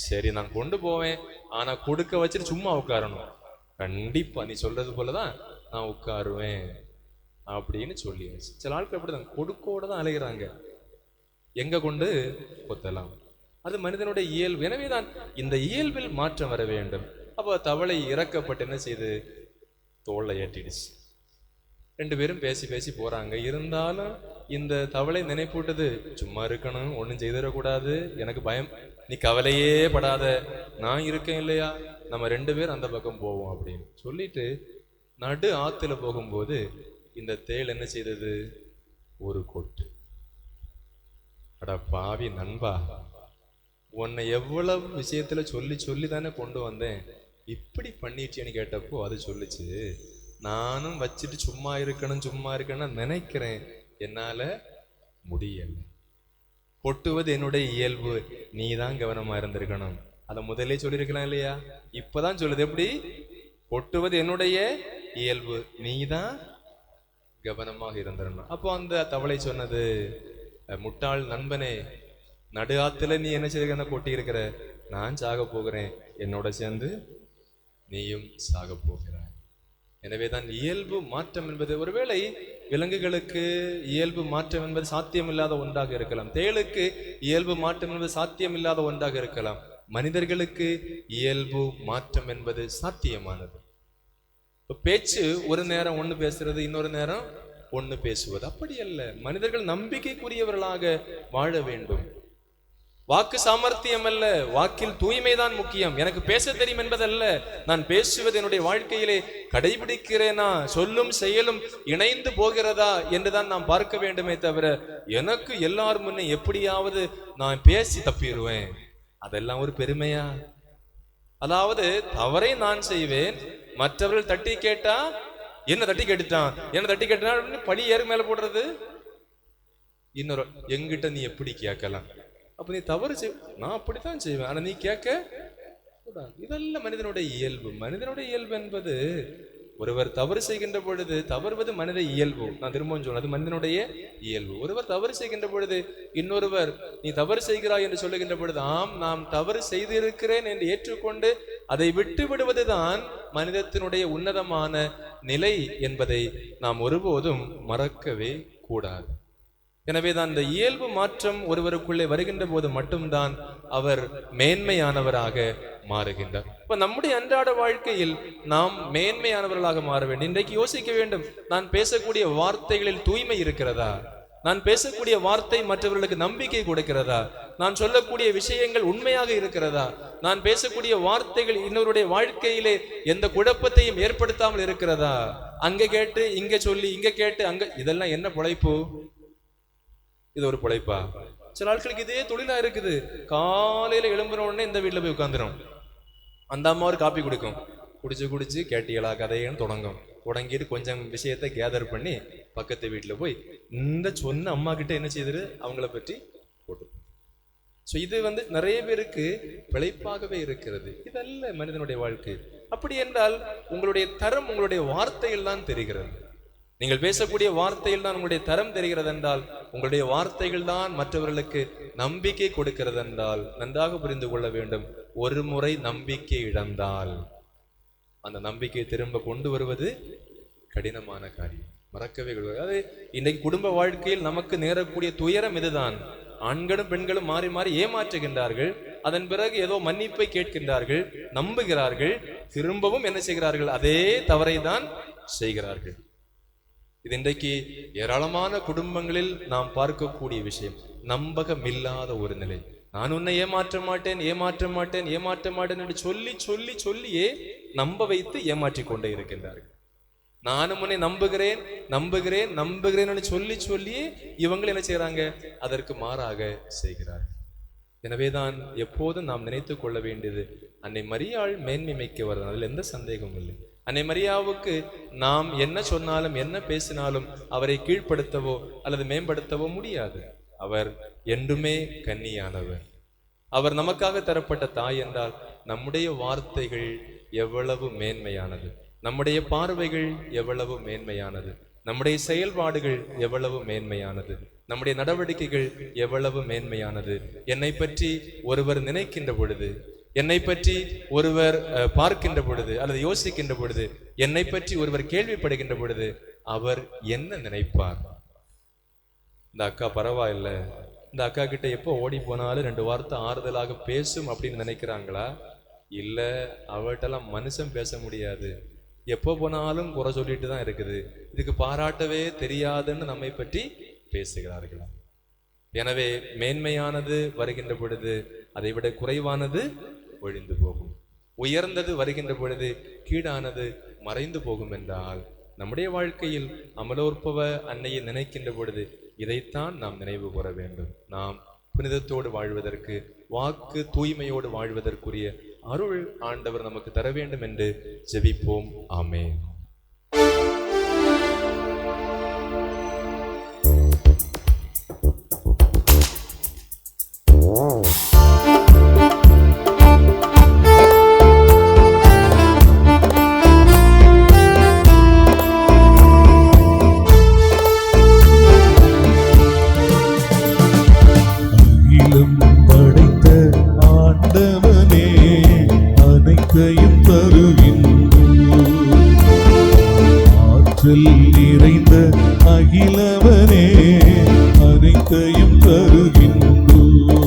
சரி நான் கொண்டு போவேன், ஆனா கொடுக்க வச்சுட்டு சும்மா உட்காரணும், கண்டிப்பா நீ சொல்றது போலதான் நான் உட்காருவேன் அப்படின்னு சொல்லியாச்சு. சில ஆட்கள் அப்படிதான் கொடுக்கோட தான் அலைகிறாங்க, எங்க கொண்டு கொத்தலாம். அது மனிதனுடைய இயல்பு. எனவேதான் இந்த இயல்பில் மாற்றம் வர வேண்டும். அப்போ தவளை இறக்கப்பட்டு என்ன செய்து தோல்ல ஏற்றிடுச்சு. ரெண்டு பேரும் பேசி பேசி போறாங்க. இருந்தாலும் இந்த தவளை நினைப்பூட்டது, சும்மா இருக்கணும், ஒன்றும் செய்திடக்கூடாது, எனக்கு பயம், நீ கவலையே படாத, நான் இருக்கேன் இல்லையா, நம்ம ரெண்டு பேரும் அந்த பக்கம் போவோம் அப்படின்னு சொல்லிட்டு நடு ஆத்துல போகும்போது இந்த தேள் என்ன செய்தது, ஒரு கொட்டு. அட பாவி நண்பா, உன்னை எவ்வளவு விஷயத்துல சொல்லி சொல்லி தானே கொண்டு வந்தேன், இப்படி பண்ணிட்டேன்னு கேட்டப்போ அது சொல்லுச்சு, நானும் வச்சுட்டு சும்மா இருக்கணும்னு நினைக்கிறேன், என்னால முடியல. கொட்டுவது என்னுடைய இயல்பு, நீ தான் கவனமா இருந்திருக்கணும். அதை முதலே சொல்லியிருக்கலாம் இல்லையா? இப்பதான் சொல்லுது. எப்படி? கொட்டுவது என்னுடைய இயல்பு, நீ தான் கவனமாக இருந்திருக்கணும். அப்போ அந்த தவளை சொன்னது, முட்டாள் நண்பனே, நடு ஆத்துல நீ என்ன செய்ய கொட்டி இருக்கிற, நான் சாக போகிறேன், என்னோட சேர்ந்து நீயும் சாக போகிறாய். எனவேதான் இயல்பு மாற்றம் என்பது, ஒருவேளை விலங்குகளுக்கு இயல்பு மாற்றம் என்பது சாத்தியமில்லாத ஒன்றாக இருக்கலாம், தேளுக்கு இயல்பு மாற்றம் என்பது சாத்தியமில்லாத ஒன்றாக இருக்கலாம். மனிதர்களுக்கு இயல்பு மாற்றம் என்பது சாத்தியமானது. பேச்சு ஒரு நேரம் ஒண்ணு பேசுறது, இன்னொரு நேரம் ஒண்ணு பேசுவது, அப்படி அல்ல. மனிதர்கள் நம்பிக்கைக்குரியவர்களாக வாழ வேண்டும். வாக்கு சாமர்த்தியம் அல்ல, வாக்கில் தூய்மைதான் முக்கியம். எனக்கு பேச தெரியும் என்பதல்ல, நான் பேசுவது என்னுடைய வாழ்க்கையிலே கடைபிடிக்கிறேனா, சொல்லும் செயலும் இணைந்து போகிறதா என்றுதான் நாம் பார்க்க வேண்டுமே தவிர, எனக்கு எல்லாரும் முன்னே எப்படியாவது நான் பேசி தப்பிடுவேன், அதெல்லாம் ஒரு பெருமையா? அதாவது தவறை நான் செய்வேன், மற்றவர்கள் தட்டி கேட்டா என்ன தட்டி கேட்டான் படி ஏறு மேல போடுறது. இன்னொரு எங்கிட்ட நீ எப்படி கேட்கலாம், அப்ப நீ தவறு நான் அப்படித்தான் செய்வேன், ஆனா நீ கேட்க கூடாது. இதெல்லாம் மனிதனுடைய இயல்பு. மனிதனுடைய இயல்பு என்பது, ஒருவர் தவறு செய்கின்ற பொழுது, தவறுவது மனித இயல்பு, நான் திரும்பவும் சொல்றேன், அது மனிதனுடைய இயல்பு. ஒருவர் தவறு செய்கின்ற பொழுது இன்னொருவர் நீ தவறு செய்கிறாய் என்று சொல்லுகின்ற பொழுது, ஆம் நான் தவறு செய்திருக்கிறேன் என்று ஏற்றுக்கொண்டு அதை விட்டு விடுவதுதான் மனிதத்தினுடைய உன்னதமான நிலை என்பதை நாம் ஒருபோதும் மறக்கவே கூடாது. எனவேதான் இந்த இயல்பு மாற்றம் ஒருவருக்குள்ளே வருகின்ற போது மட்டும்தான் அவர் மேன்மையானவராக மாறுகின்றார். இப்ப நம்முடைய அன்றாட வாழ்க்கையில் நாம் மேன்மையானவர்களாக மாற வேண்டும். இன்றைக்கு யோசிக்க வேண்டும், நான் பேசக்கூடிய வார்த்தைகளில் தூய்மை இருக்கிறதா? நான் பேசக்கூடிய வார்த்தை மற்றவர்களுக்கு நம்பிக்கை கொடுக்கிறதா? நான் சொல்லக்கூடிய விஷயங்கள் உண்மையாக இருக்கிறதா? நான் பேசக்கூடிய வார்த்தைகள் இன்னொருடைய வாழ்க்கையிலே எந்த குழப்பத்தையும் ஏற்படுத்தாமல் இருக்கிறதா? அங்க கேட்டு இங்க சொல்லி, இங்க கேட்டு அங்க, இதெல்லாம் என்ன பிழைப்பு? இது ஒரு பிழைப்பா? சில ஆட்களுக்கு இதே தொழிலா இருக்குது. காலையில எழும்புன உடனே இந்த வீட்டுல போய் உட்காந்துரும், அந்த அம்மா ஒரு காப்பி கொடுக்கும், குடிச்சு கேட்டியலா கதைன்னு தொடங்கிட்டு கொஞ்சம் விஷயத்தை கேதர் பண்ணி பக்கத்து வீட்டுல போய் இந்த சொன்ன அம்மா கிட்ட என்ன செய்யுது, அவங்கள பற்றி போட்டு. ஸோ இது நிறைய பேருக்கு பிழைப்பாகவே இருக்கிறது. இதல்ல மனிதனுடைய வாழ்க்கை. அப்படி என்றால் உங்களுடைய தரம் உங்களுடைய வார்த்தையில் தான் தெரிகிறது. நீங்கள் பேசக்கூடிய வார்த்தையில் தான் உங்களுடைய தரம் தெரிகிறது என்றால், உங்களுடைய வார்த்தைகள் தான் மற்றவர்களுக்கு நம்பிக்கை கொடுக்கிறது என்றால், நன்றாக புரிந்து கொள்ள வேண்டும், ஒரு முறை நம்பிக்கை இழந்தால் அந்த நம்பிக்கையை திரும்ப கொண்டு வருவது கடினமான காரியம். மறக்கவே கூடாது. அது இன்னைக்கு குடும்ப வாழ்க்கையில் நமக்கு நேரக்கூடிய துயரம் இதுதான். ஆண்களும் பெண்களும் மாறி மாறி ஏமாற்றுகின்றார்கள். அதன் பிறகு ஏதோ மன்னிப்பை கேட்கின்றார்கள், நம்புகிறார்கள், திரும்பவும் என்ன செய்கிறார்கள், அதே தவறை தான் செய்கிறார்கள். இது இன்றைக்கு ஏராளமான குடும்பங்களில் நாம் பார்க்கக்கூடிய விஷயம். நம்பகமில்லாத ஒரு நிலை. நான் உன்னை ஏமாற்ற மாட்டேன் என்று சொல்லியே நம்ப வைத்து ஏமாற்றிக் கொண்டே இருக்கின்றார்கள். நானும் உன்னை நம்புகிறேன் சொல்லியே இவங்க என்ன செய்யறாங்க, அதற்கு மாறாக செய்கிறார்கள். எனவேதான் எப்போதும் நாம் நினைத்து கொள்ள வேண்டியது, அன்னை மரியாள் மேன்மை மிக்கவர், அதில் எந்த சந்தேகமும் இல்லை. அன்னை மரியாவுக்கு நாம் என்ன சொன்னாலும் என்ன பேசினாலும் அவரை கீழ்ப்படுத்தவோ அல்லது மேம்படுத்தவோ முடியாது. அவர் என்றுமே கன்னியானவர். அவர் நமக்காக தரப்பட்ட தாய் என்றால் நம்முடைய வார்த்தைகள் எவ்வளவு மேன்மையானது, நம்முடைய பார்வைகள் எவ்வளவு மேன்மையானது, நம்முடைய செயல்பாடுகள் எவ்வளவு மேன்மையானது, நம்முடைய நடவடிக்கைகள் எவ்வளவு மேன்மையானது. என்னை பற்றி ஒருவர் நினைக்கின்ற பொழுது, என்னை பற்றி ஒருவர் பார்க்கின்ற பொழுது அல்லது யோசிக்கின்ற பொழுது, என்னை பற்றி ஒருவர் கேள்விப்படுகின்ற பொழுது அவர் என்ன நினைப்பார்? இந்த அக்கா பரவாயில்ல, இந்த அக்கா கிட்ட எப்போ ஓடி போனாலும் 2 வார்த்தை ஆறுதலாக பேசும் அப்படின்னு நினைக்கிறாங்களா? இல்ல, அவட்டெல்லாம் மனுஷன் பேச முடியாது, எப்போ போனாலும் குறை சொல்லிட்டு தான் இருக்குது, இதுக்கு பாராட்டவே தெரியாதுன்னு நம்மை பற்றி பேசுகிறார்களா? எனவே மேன்மையானது வருகின்ற பொழுது அதை விட குறைவானது ஒழிந்து போகும். உயர்ந்தது வருகின்ற பொழுது கீழானது மறைந்து போகும் என்றால், நம்முடைய வாழ்க்கையில் அமலோற்பவ அன்னையை நினைக்கின்ற பொழுது இதைத்தான் நாம் நினைவு கூற வேண்டும். நாம் புனிதத்தோடு வாழ்வதற்கு, வாக்கு தூய்மையோடு வாழ்வதற்குரிய அருள் ஆண்டவர் நமக்கு தர வேண்டும் என்று ஜெபிப்போம். ஆமென். நிறைந்த அகிலவனே அனைத்தையும் தருகின்றோம்.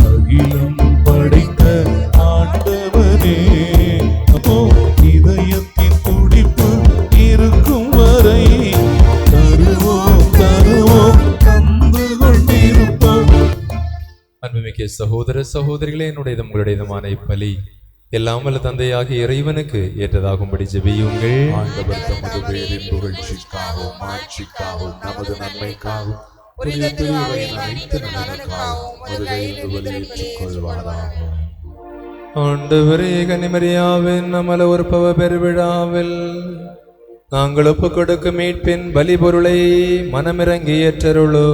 அகிலம் படைத்த ஆண்டவனே, இதயத்தின் துடிப்பு இருக்கும் வரை தருவோம் தருவோம் தந்து கொண்டிருப்போம். அன்புமிக்க சகோதர சகோதரிகளே, என்னுடைய உங்களுடையதுமான இப்பலி எல்லாம் வல்ல தந்தையாகிய இறைவனுக்கு ஏற்றதாகும்படி ஜெபியுங்கள். ஆண்டவர் தமது பேரின் புகழ்ச்சிக்காகவும் மாட்சிக்காகவும் நமது நன்மைக்காகவும் புனித திருவையின் அனைத்து நலனுக்காகவும் முதலில் வெளியேற்றிக் கொள்வாராக. ஆண்டவரே, கன்னிமரியாவின் அமல உற்பவ பெருவிழாவில் நாங்கள் ஒப்புக் கொடுக்கும் மீட்பின் பலி பொருளை மனமிறங்கி ஏற்றருளோ.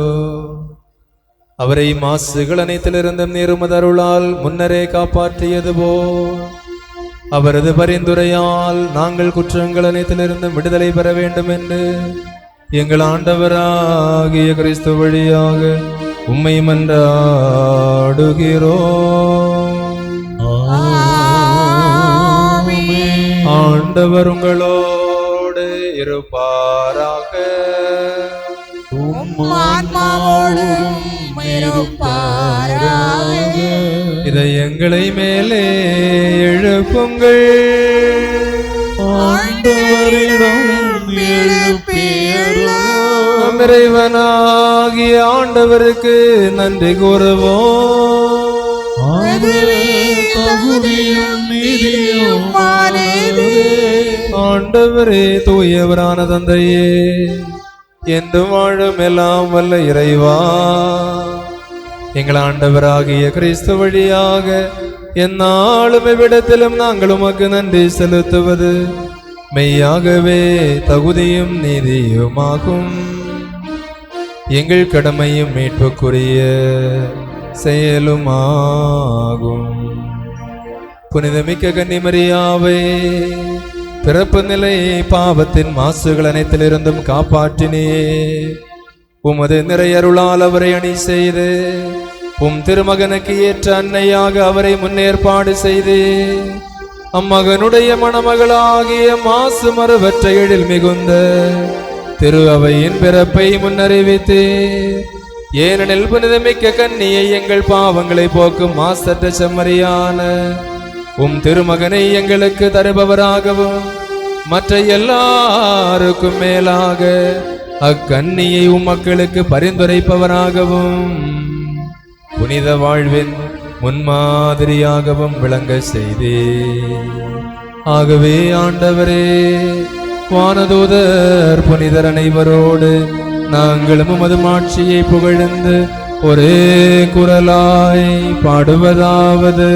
அவரை மாசுகள் அனைத்திலிருந்தும் நீருமதருளால் முன்னரே காப்பாற்றியது போல் அவரது பரிந்துரையால் நாங்கள் குற்றங்கள் அனைத்திலிருந்தும் விடுதலை பெற வேண்டும் என்று எங்கள் ஆண்டவராகிய கிறிஸ்து வழியாக உம்மை மன்றாடுகிறோம். ஆண்டவர் உங்களோடு இருப்பாராக. இதை எங்களை மேலே எழுப்புங்கள். இறைவனாகிய ஆண்டவருக்கு நன்றி கூறுவோம். ஆண்டவரே, தூயவரான தந்தையே, என்று வாழும் எல்லாம் வல்ல இறைவா, எங்கள் ஆண்டவராகிய கிறிஸ்து வழியாக எந்நாளும் எவ்விடத்திலும் நாங்கள் உமக்கு நன்றி செலுத்துவது மெய்யாகவே தகுதியும் நீதியுமாகும். எங்கள் கடமையும் மீட்புக்குரிய செயலுமாகும். புனிதமிக்க கன்னிமரியாவை பிறப்பு நிலை பாவத்தின் மாசுகள் அனைத்திலிருந்தும் காப்பாற்றினே. உமது நிறையருளால் அவரை அணி செய்து உம் திருமகனுக்கு ஏற்ற அன்னையாக அவரை முன்னேற்பாடு செய்து அம்மகனுடைய மணமகளாகிய மாசு மறுவற்ற எழில் மிகுந்த திரு அவையின் பிறப்பை முன்னறிவித்து, ஏனெனில் புனிதமிக்க கன்னியை எங்கள் பாவங்களை போக்கும் மாசற்ற செம்மறியான உம் திருமகனை எங்களுக்கு தருபவராகவும் மற்ற எல்லாருக்கும் மேலாக அக்கன்னியை உம் மக்களுக்கு பரிந்துரைப்பவராகவும் புனித வாழ்வின் முன்மாதிரியாகவும் விளங்க செய்தே. ஆகவே ஆண்டவரே, வானதூதர் புனிதர் அனைவரோடு நாங்களும் உமது மாட்சியை புகழ்ந்து ஒரே குரலாய் பாடுவதாவது: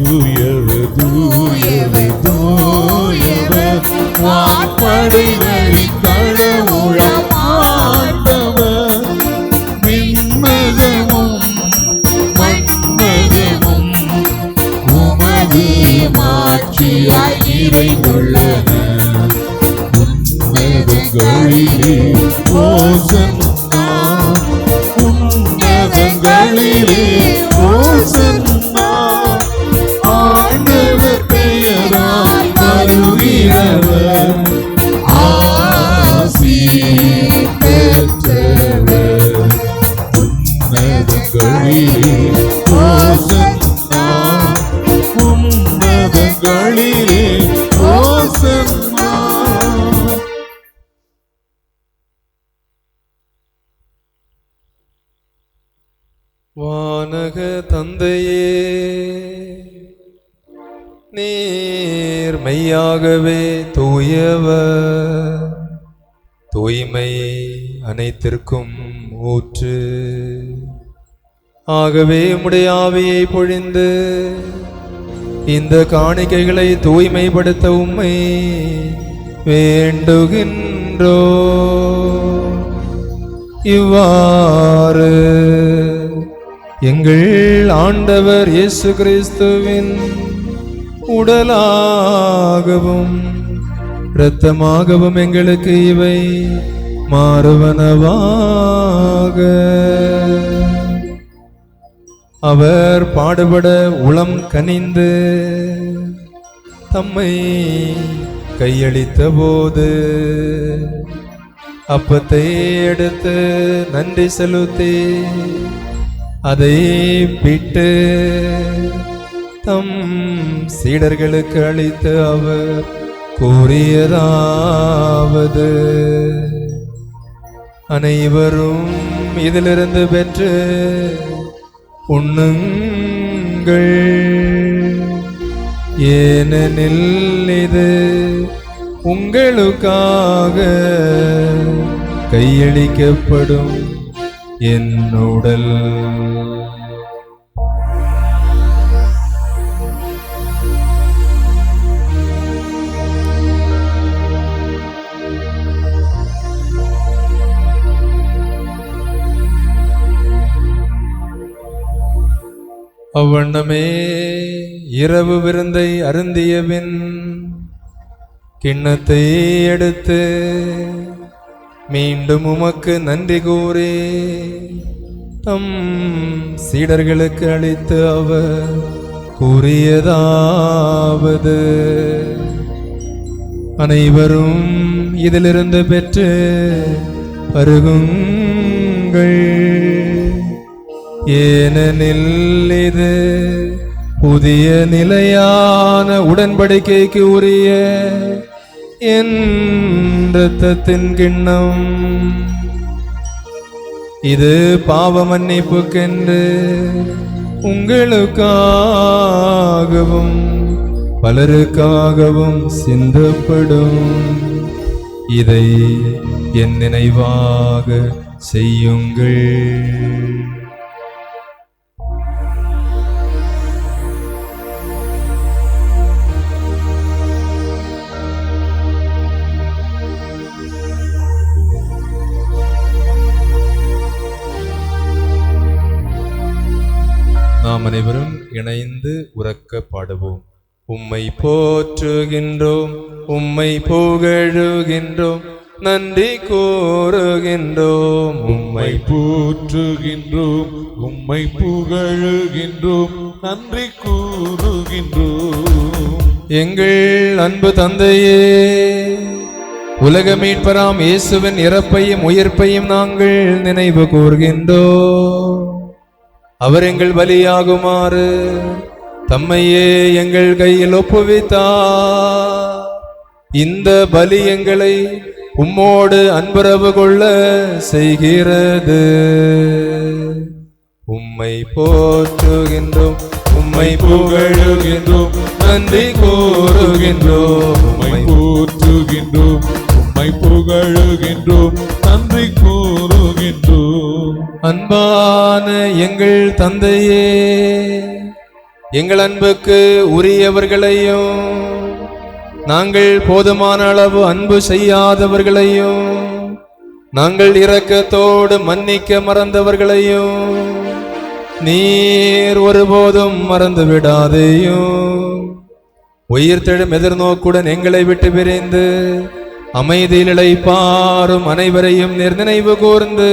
தூயவர் தூயவர் தூயவர் வான்படைகளின் கடவுளாம் ஆண்டவர். விண்மகமும் மண்மகமும் உமது மாட்சியாய் நிறைந்துள்ளன. உன்னதங்களிலே ஓசன்னா, உன்னதங்களிலே ஓசன்னா. ஆண்டவர் பெயரால் வருகிறவர் ஆசி பெற்றவர். உன்னதங்களிலே ஓசன்னா, உன்னதங்களிலே ஓசன்னா. வானக தந்தையே, நீர் மெய்யாகவே தூயவர், தூய்மை அனைத்திற்கும் ஊற்று. ஆகவே உம்முடைய ஆவியை பொழிந்து இந்த காணிக்கைகளை தூய்மைப்படுத்த உம்மை வேண்டுகின்றோ. இவ்வாறு எங்கள் ஆண்டவர் இயேசு கிறிஸ்துவின் உடலாகவும் இரத்தமாகவும் எங்களுக்கு இவை மாறுவனவாக. அவர் பாடுபட உளம் கனிந்து தம்மை கையளித்த போது அப்பத்தை எடுத்து நன்றி செலுத்தி அதை பிட்டு தம் சீடர்களுக்கு அளித்து அவர் கூறியதாவது, அனைவரும் இதிலிருந்து பெற்று உண்ணுங்கள், ஏனெனில் இது உங்களுக்காக கையளிக்கப்படும் என் உடல். அவ்வண்ணமே இரவு விருந்தை அருந்தியபின் கிண்ணத்தை எடுத்து மீண்டும் உமக்கு நன்றி கூறி தம் சீடர்களுக்கு அளித்து அவர் கூறியதாவது, அனைவரும் இதிலிருந்து பெற்று பருகுங்கள், ஏனெனில் இது புதிய நிலையான உடன்படிக்கைக்கு உரிய என் இரத்தத்தின் கிண்ணம். இது பாவ மன்னிப்புக்கென்று உங்களுக்காகவும் பலருக்காகவும் சிந்தப்படும். இதை என் நினைவாக செய்யுங்கள். நாம் அனைவரும் இணைந்து உரக்க பாடுவோம். உம்மை போற்றுகின்றோம், உம்மை புகழுகின்றோம், நன்றி கூறுகின்றோம். உம்மை போற்றுகின்றோம், உம்மை புகழுகின்றோம், நன்றி கூறுகின்றோம். எங்கள் அன்பு தந்தையே, உலக மீட்பராம் இயேசுவின் இறப்பையும் உயிர்ப்பையும் நாங்கள் நினைவு கூர்கின்றோம். அவர் எங்கள் பலியாகுமாறு தம்மையே எங்கள் கையில் ஒப்புவித்தார். இந்த பலி எங்களை உம்மோடு அன்புறவு கொள்ள செய்கிறது. உம்மை போற்றுகின்றோம், உம்மை புகழுகின்றோம், நன்றி கூறுகின்றோம். உம்மை போற்றுகின்றோம், உம்மை புகழுகின்றோம், நன்றி கூறுகின்றோம். அன்பான எங்கள் தந்தையே, எங்கள் அன்புக்கு உரியவர்களையும் நாங்கள் போதுமான அளவு அன்பு செய்யாதவர்களையும் நாங்கள் இரக்கத்தோடு மன்னிக்க மறந்தவர்களையும் நீர் ஒருபோதும் மறந்து விடாதேயும். உயிர்த்தெழும் எதிர்நோக்குடன் எங்களை விட்டு பிரிந்து அமைதியில் இளைப்பாறும் அனைவரையும் நினைவு கூர்ந்து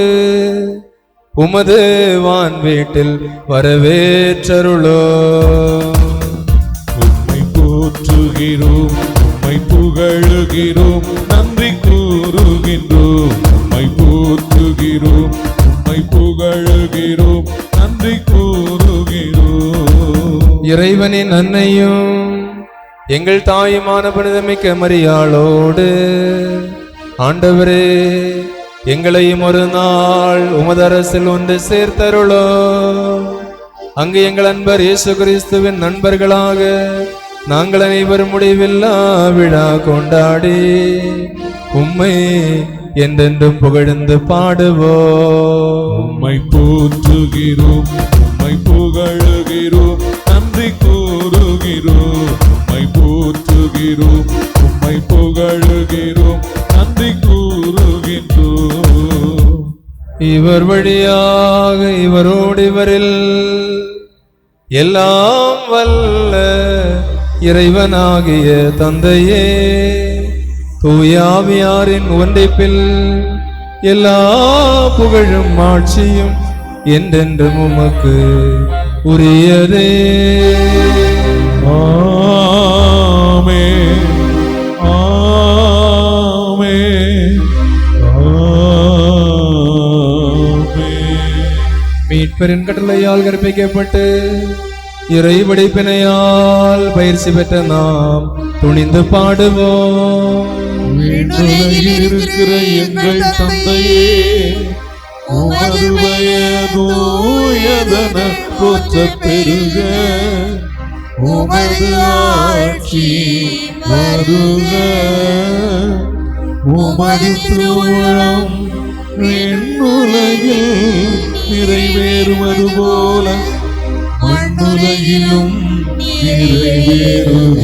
உமது வான் வீட்டில் வரவேற்றருளோ. உம்மை போற்றுகிறோம், உம்மை புகழுகிறோம், நன்றி கூறுகின்றோம். உம்மை போற்றுகிறோம், உம்மை புகழுகிறோம், நன்றி கூறுகிறோம். இறைவனின் அன்னையும் எங்கள் தாயுமான புனிதமிக்க மரியாளோடு ஆண்டவரே எங்களையும் ஒரு நாள் உமது அரசில் ஒன்று சேர்த்தருளோ. அங்கு எங்கள் அன்பர் இயேசு கிறிஸ்துவின் நண்பர்களாக நாங்கள் அனைவரும் முடிவில்லா விழா கொண்டாடி உம்மை என்றென்றும் புகழ்ந்து பாடுவோம். உம்மை போற்றுகிறோம், உம்மை புகழுகிறோம், நன்றி கூறுகிறோம். உம்மை போற்றுகிறோம், உம்மை புகழுகிறோம், நன்றி கூறுகின்றோம். இவர் வழியாக இவரோடு இவரில் எல்லாம் வல்ல இறைவனாகிய தந்தையே, தூயாவியாரின் ஒன்றைப்பில் எல்லா புகழும் ஆட்சியும் என்றென்றும் உமக்கு உரியதே. ஆமென், ஆமென், ஆமென். மீட்பரின் கட்டளையால் கற்பிக்கப்பட்டு இறை படைப்பினையால் பயிற்சி பெற்ற நாம் துணிந்து பாடுவோம். விண்ணுலகில் இருக்கிற எங்கள் தந்தையே, உமது பெயர் தூயதென போற்றப் பெறுக. உமது ஆட்சி வருக. உமது திருவுளம் விண்ணுலகில் நிறைவேறுவது போல மண்ணுலகிலும் நிறைவேறுக.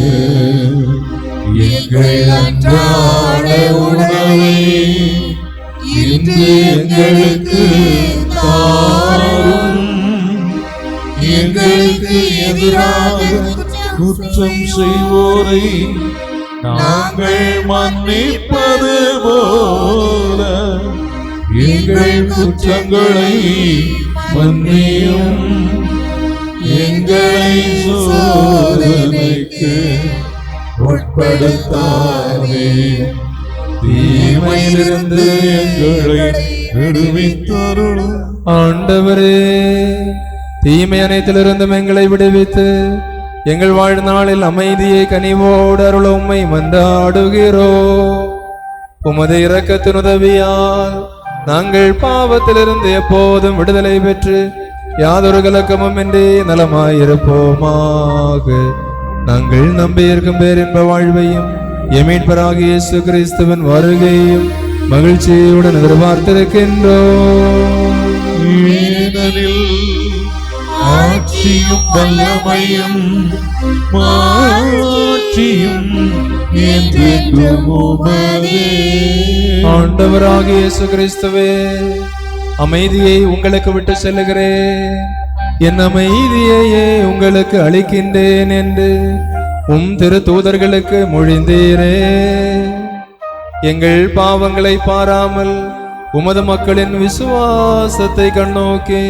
எங்கள் அன்றாட உணவை இன்று எங்களுக்கு தாரும். எங்களுக்கு எதிராக குற்றம் செய்வோரை நாங்கள் மன்னிப்பது போல எங்கள் குற்றங்களை மன்னியும். எங்களை சோதனைக்கு உட்படுத்தாதே, தீமையிலிருந்து எங்களை விடுவித்தருளும். ஆண்டவரே, தீமை அனைத்திலிருந்தும் எங்களை விடுவித்து எங்கள் வாழ்நாளில் அமைதியை கனிவோடு அருள உம்மை மன்றாடுகிறோம். உமது இரக்கத்தின் உதவியால் நாங்கள் பாவத்திலிருந்து எப்போதும் விடுதலை பெற்று யாதொரு கலக்கமும் இன்றி நலமாயிருப்போமாக. நாங்கள் நம்பியிருக்கும் பேரின்ப வாழ்வையும் எமீட்பராகிய இயேசு கிறிஸ்துவின் வருகையும் மகிழ்ச்சியுடன் எதிர்பார்த்திருக்கின்றோம். ஏனெனில் ஆட்சியும் வல்லமையும் மாட்சியும் என்றென்றும் உமதே. ஆண்டவராகிய இயேசு கிறிஸ்துவே, அமைதியை உங்களுக்கு விட்டு செல்லுகிறேன், என் அமைதியையே உங்களுக்கு அளிக்கின்றேன் என்று உம் திரு தூதர்களுக்கு மொழிந்தீரே. எங்கள் பாவங்களை பாராமல் உமது மக்களின் விசுவாசத்தை கண்ணோக்கி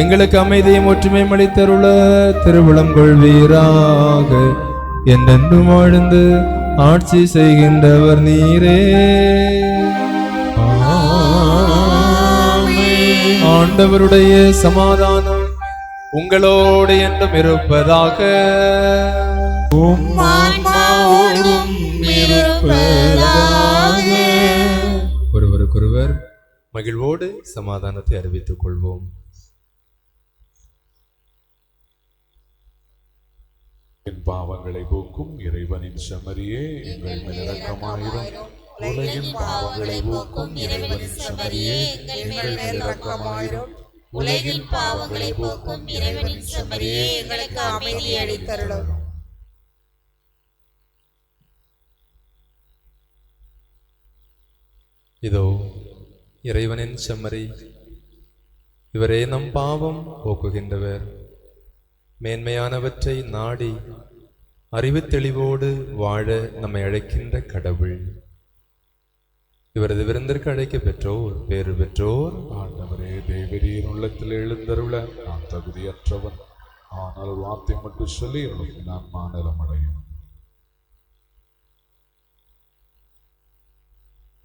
எங்களுக்கு அமைதியை ஒற்றுமையும் அளித்தருள திருவுளம் கொள்வீராக. என்றென்றும் வாழ்ந்து ஆட்சி செய்கின்றவர் நீரே. ஆண்டவருடைய சமாதானம் உங்களோடு என்றும் இருப்பதாக. ஒருவருக்கொருவர் மகிழ்வோடு சமாதானத்தை அறிவித்துக் கொள்வோம். என் பாவங்களை போக்கும் இறைவனின் செம்மறியே, எங்கள் மேல் இரக்கமாயிரும். உலகின் பாவங்களை போக்கும் இறைவனின் செம்மறியே, எங்கள் மேல் இரக்கமாயிரும். உலகின் பாவங்களை போக்கும் இறைவனின் செம்மறியே, எங்களுக்கு அமைதி அளித்தருளும். இதோ இறைவனின் செம்மறி, இவரே நம் பாவம் போக்குகின்றவர். மேன்மையானவற்றை நாடி அறிவு தெளிவோடு வாழ நம்மை அழைக்கின்ற கடவுள். இவரது விருந்திற்கு அழைக்க பெற்றோர் பேறு பெற்றோர். ஆண்டவரே, தேவரீர் உள்ளத்தில் எழுந்தருள நான் தகுதியற்றவன், ஆனால் ஒரு வார்த்தை மட்டும் சொல்லி நான் மாநிலம் அடையும்.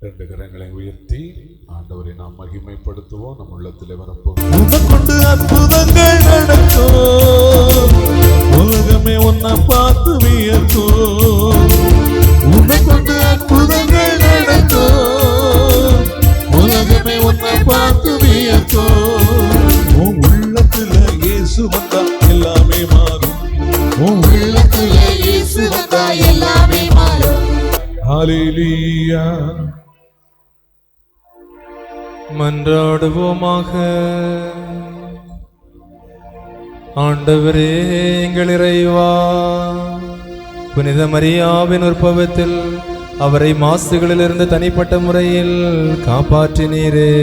ரெண்டு கரங்களை உயர்த்தி ஆண்டவரை நாம் மகிமைப்படுத்துவோம். நம் உள்ளத்தில் வரப்போம். கொண்டு அற்புதங்கள் நடக்கும், உலகமே உன்னை பார்த்து வியக்கும். உன்னை கொண்டு அற்புதங்கள் நடக்கும், உலகமே உன்னை பார்த்து வியக்கும். உன் உள்ளத்துல இயேசு வந்தா எல்லாமே மாறும். உன் உள்ளத்துல இயேசு வந்தா எல்லாமே மாறும். ஹல்லேலூயா, மன்றாடுவோமாக. ஆண்டவரே எங்கள் இறைவா, புனித மரியாவின் உற்பவத்தில் அவரை மாசுகளிலிருந்து தனிப்பட்ட முறையில் காப்பாற்றினீரே.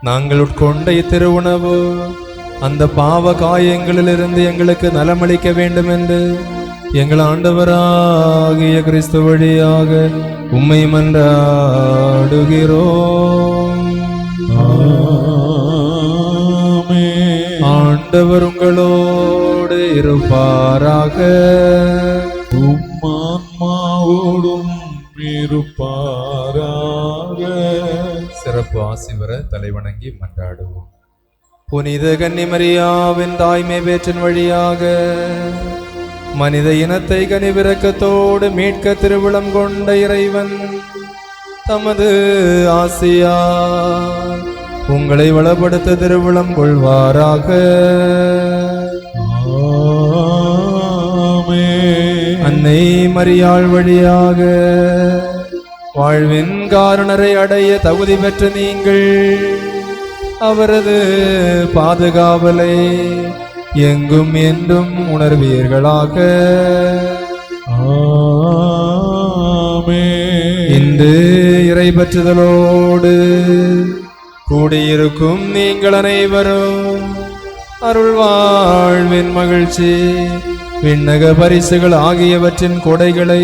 நாங்கள் உட்கொண்ட இத்திருவுணவு அந்த பாவ காயங்களிலிருந்து எங்களுக்கு நலமளிக்க வேண்டும் என்று எங்கள் ஆண்டவராகிய கிறிஸ்து வழியாக உம்மை மன்றாடுகிறோம். ஆண்டவர் உங்களோடு இருப்பாராக. உம்மான்மாவோடும் இருப்பாராக. சிறப்பு ஆசி வர தலைவணங்கி மன்றாடுவோம். புனித கன்னிமரியாவின் தாய்மை பேற்றின் வழியாக மனித இனத்தை கனிவிரக்கத்தோடு மீட்க திருவிழம் கொண்ட இறைவன் தமது ஆசியார் உங்களை வளப்படுத்த திருவிழம் கொள்வாராக. அன்னை மரியாள் வழியாக வாழ்வின் காரணரை அடைய தகுதி பெற்ற நீங்கள் அவரது பாதுகாவலை எங்கும் என்றும் உணர்வீர்களாக. இன்று இறைபற்றுதலோடு கூடியிருக்கும் நீங்கள் அனைவரும் அருள் வாழ்வின் மகிழ்ச்சி விண்ணக பரிசுகள் ஆகியவற்றின் கொடைகளை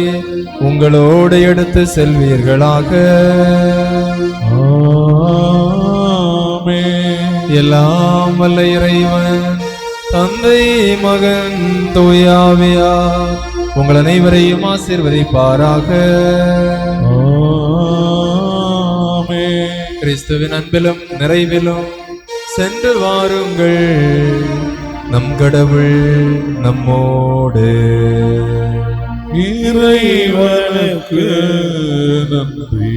உங்களோடு எடுத்து செல்வீர்களாக. எல்லாம் வல்ல இறைவன் தந்தை மகன் தூயாவியார் உங்கள் அனைவரையும் ஆசீர்வதிப்பாராக. கிறிஸ்துவின் அன்பிலும் நிறைவிலும் சென்று வாருங்கள். நம் கடவுள் நம்மோடு. இறைவனுக்கு நன்றி.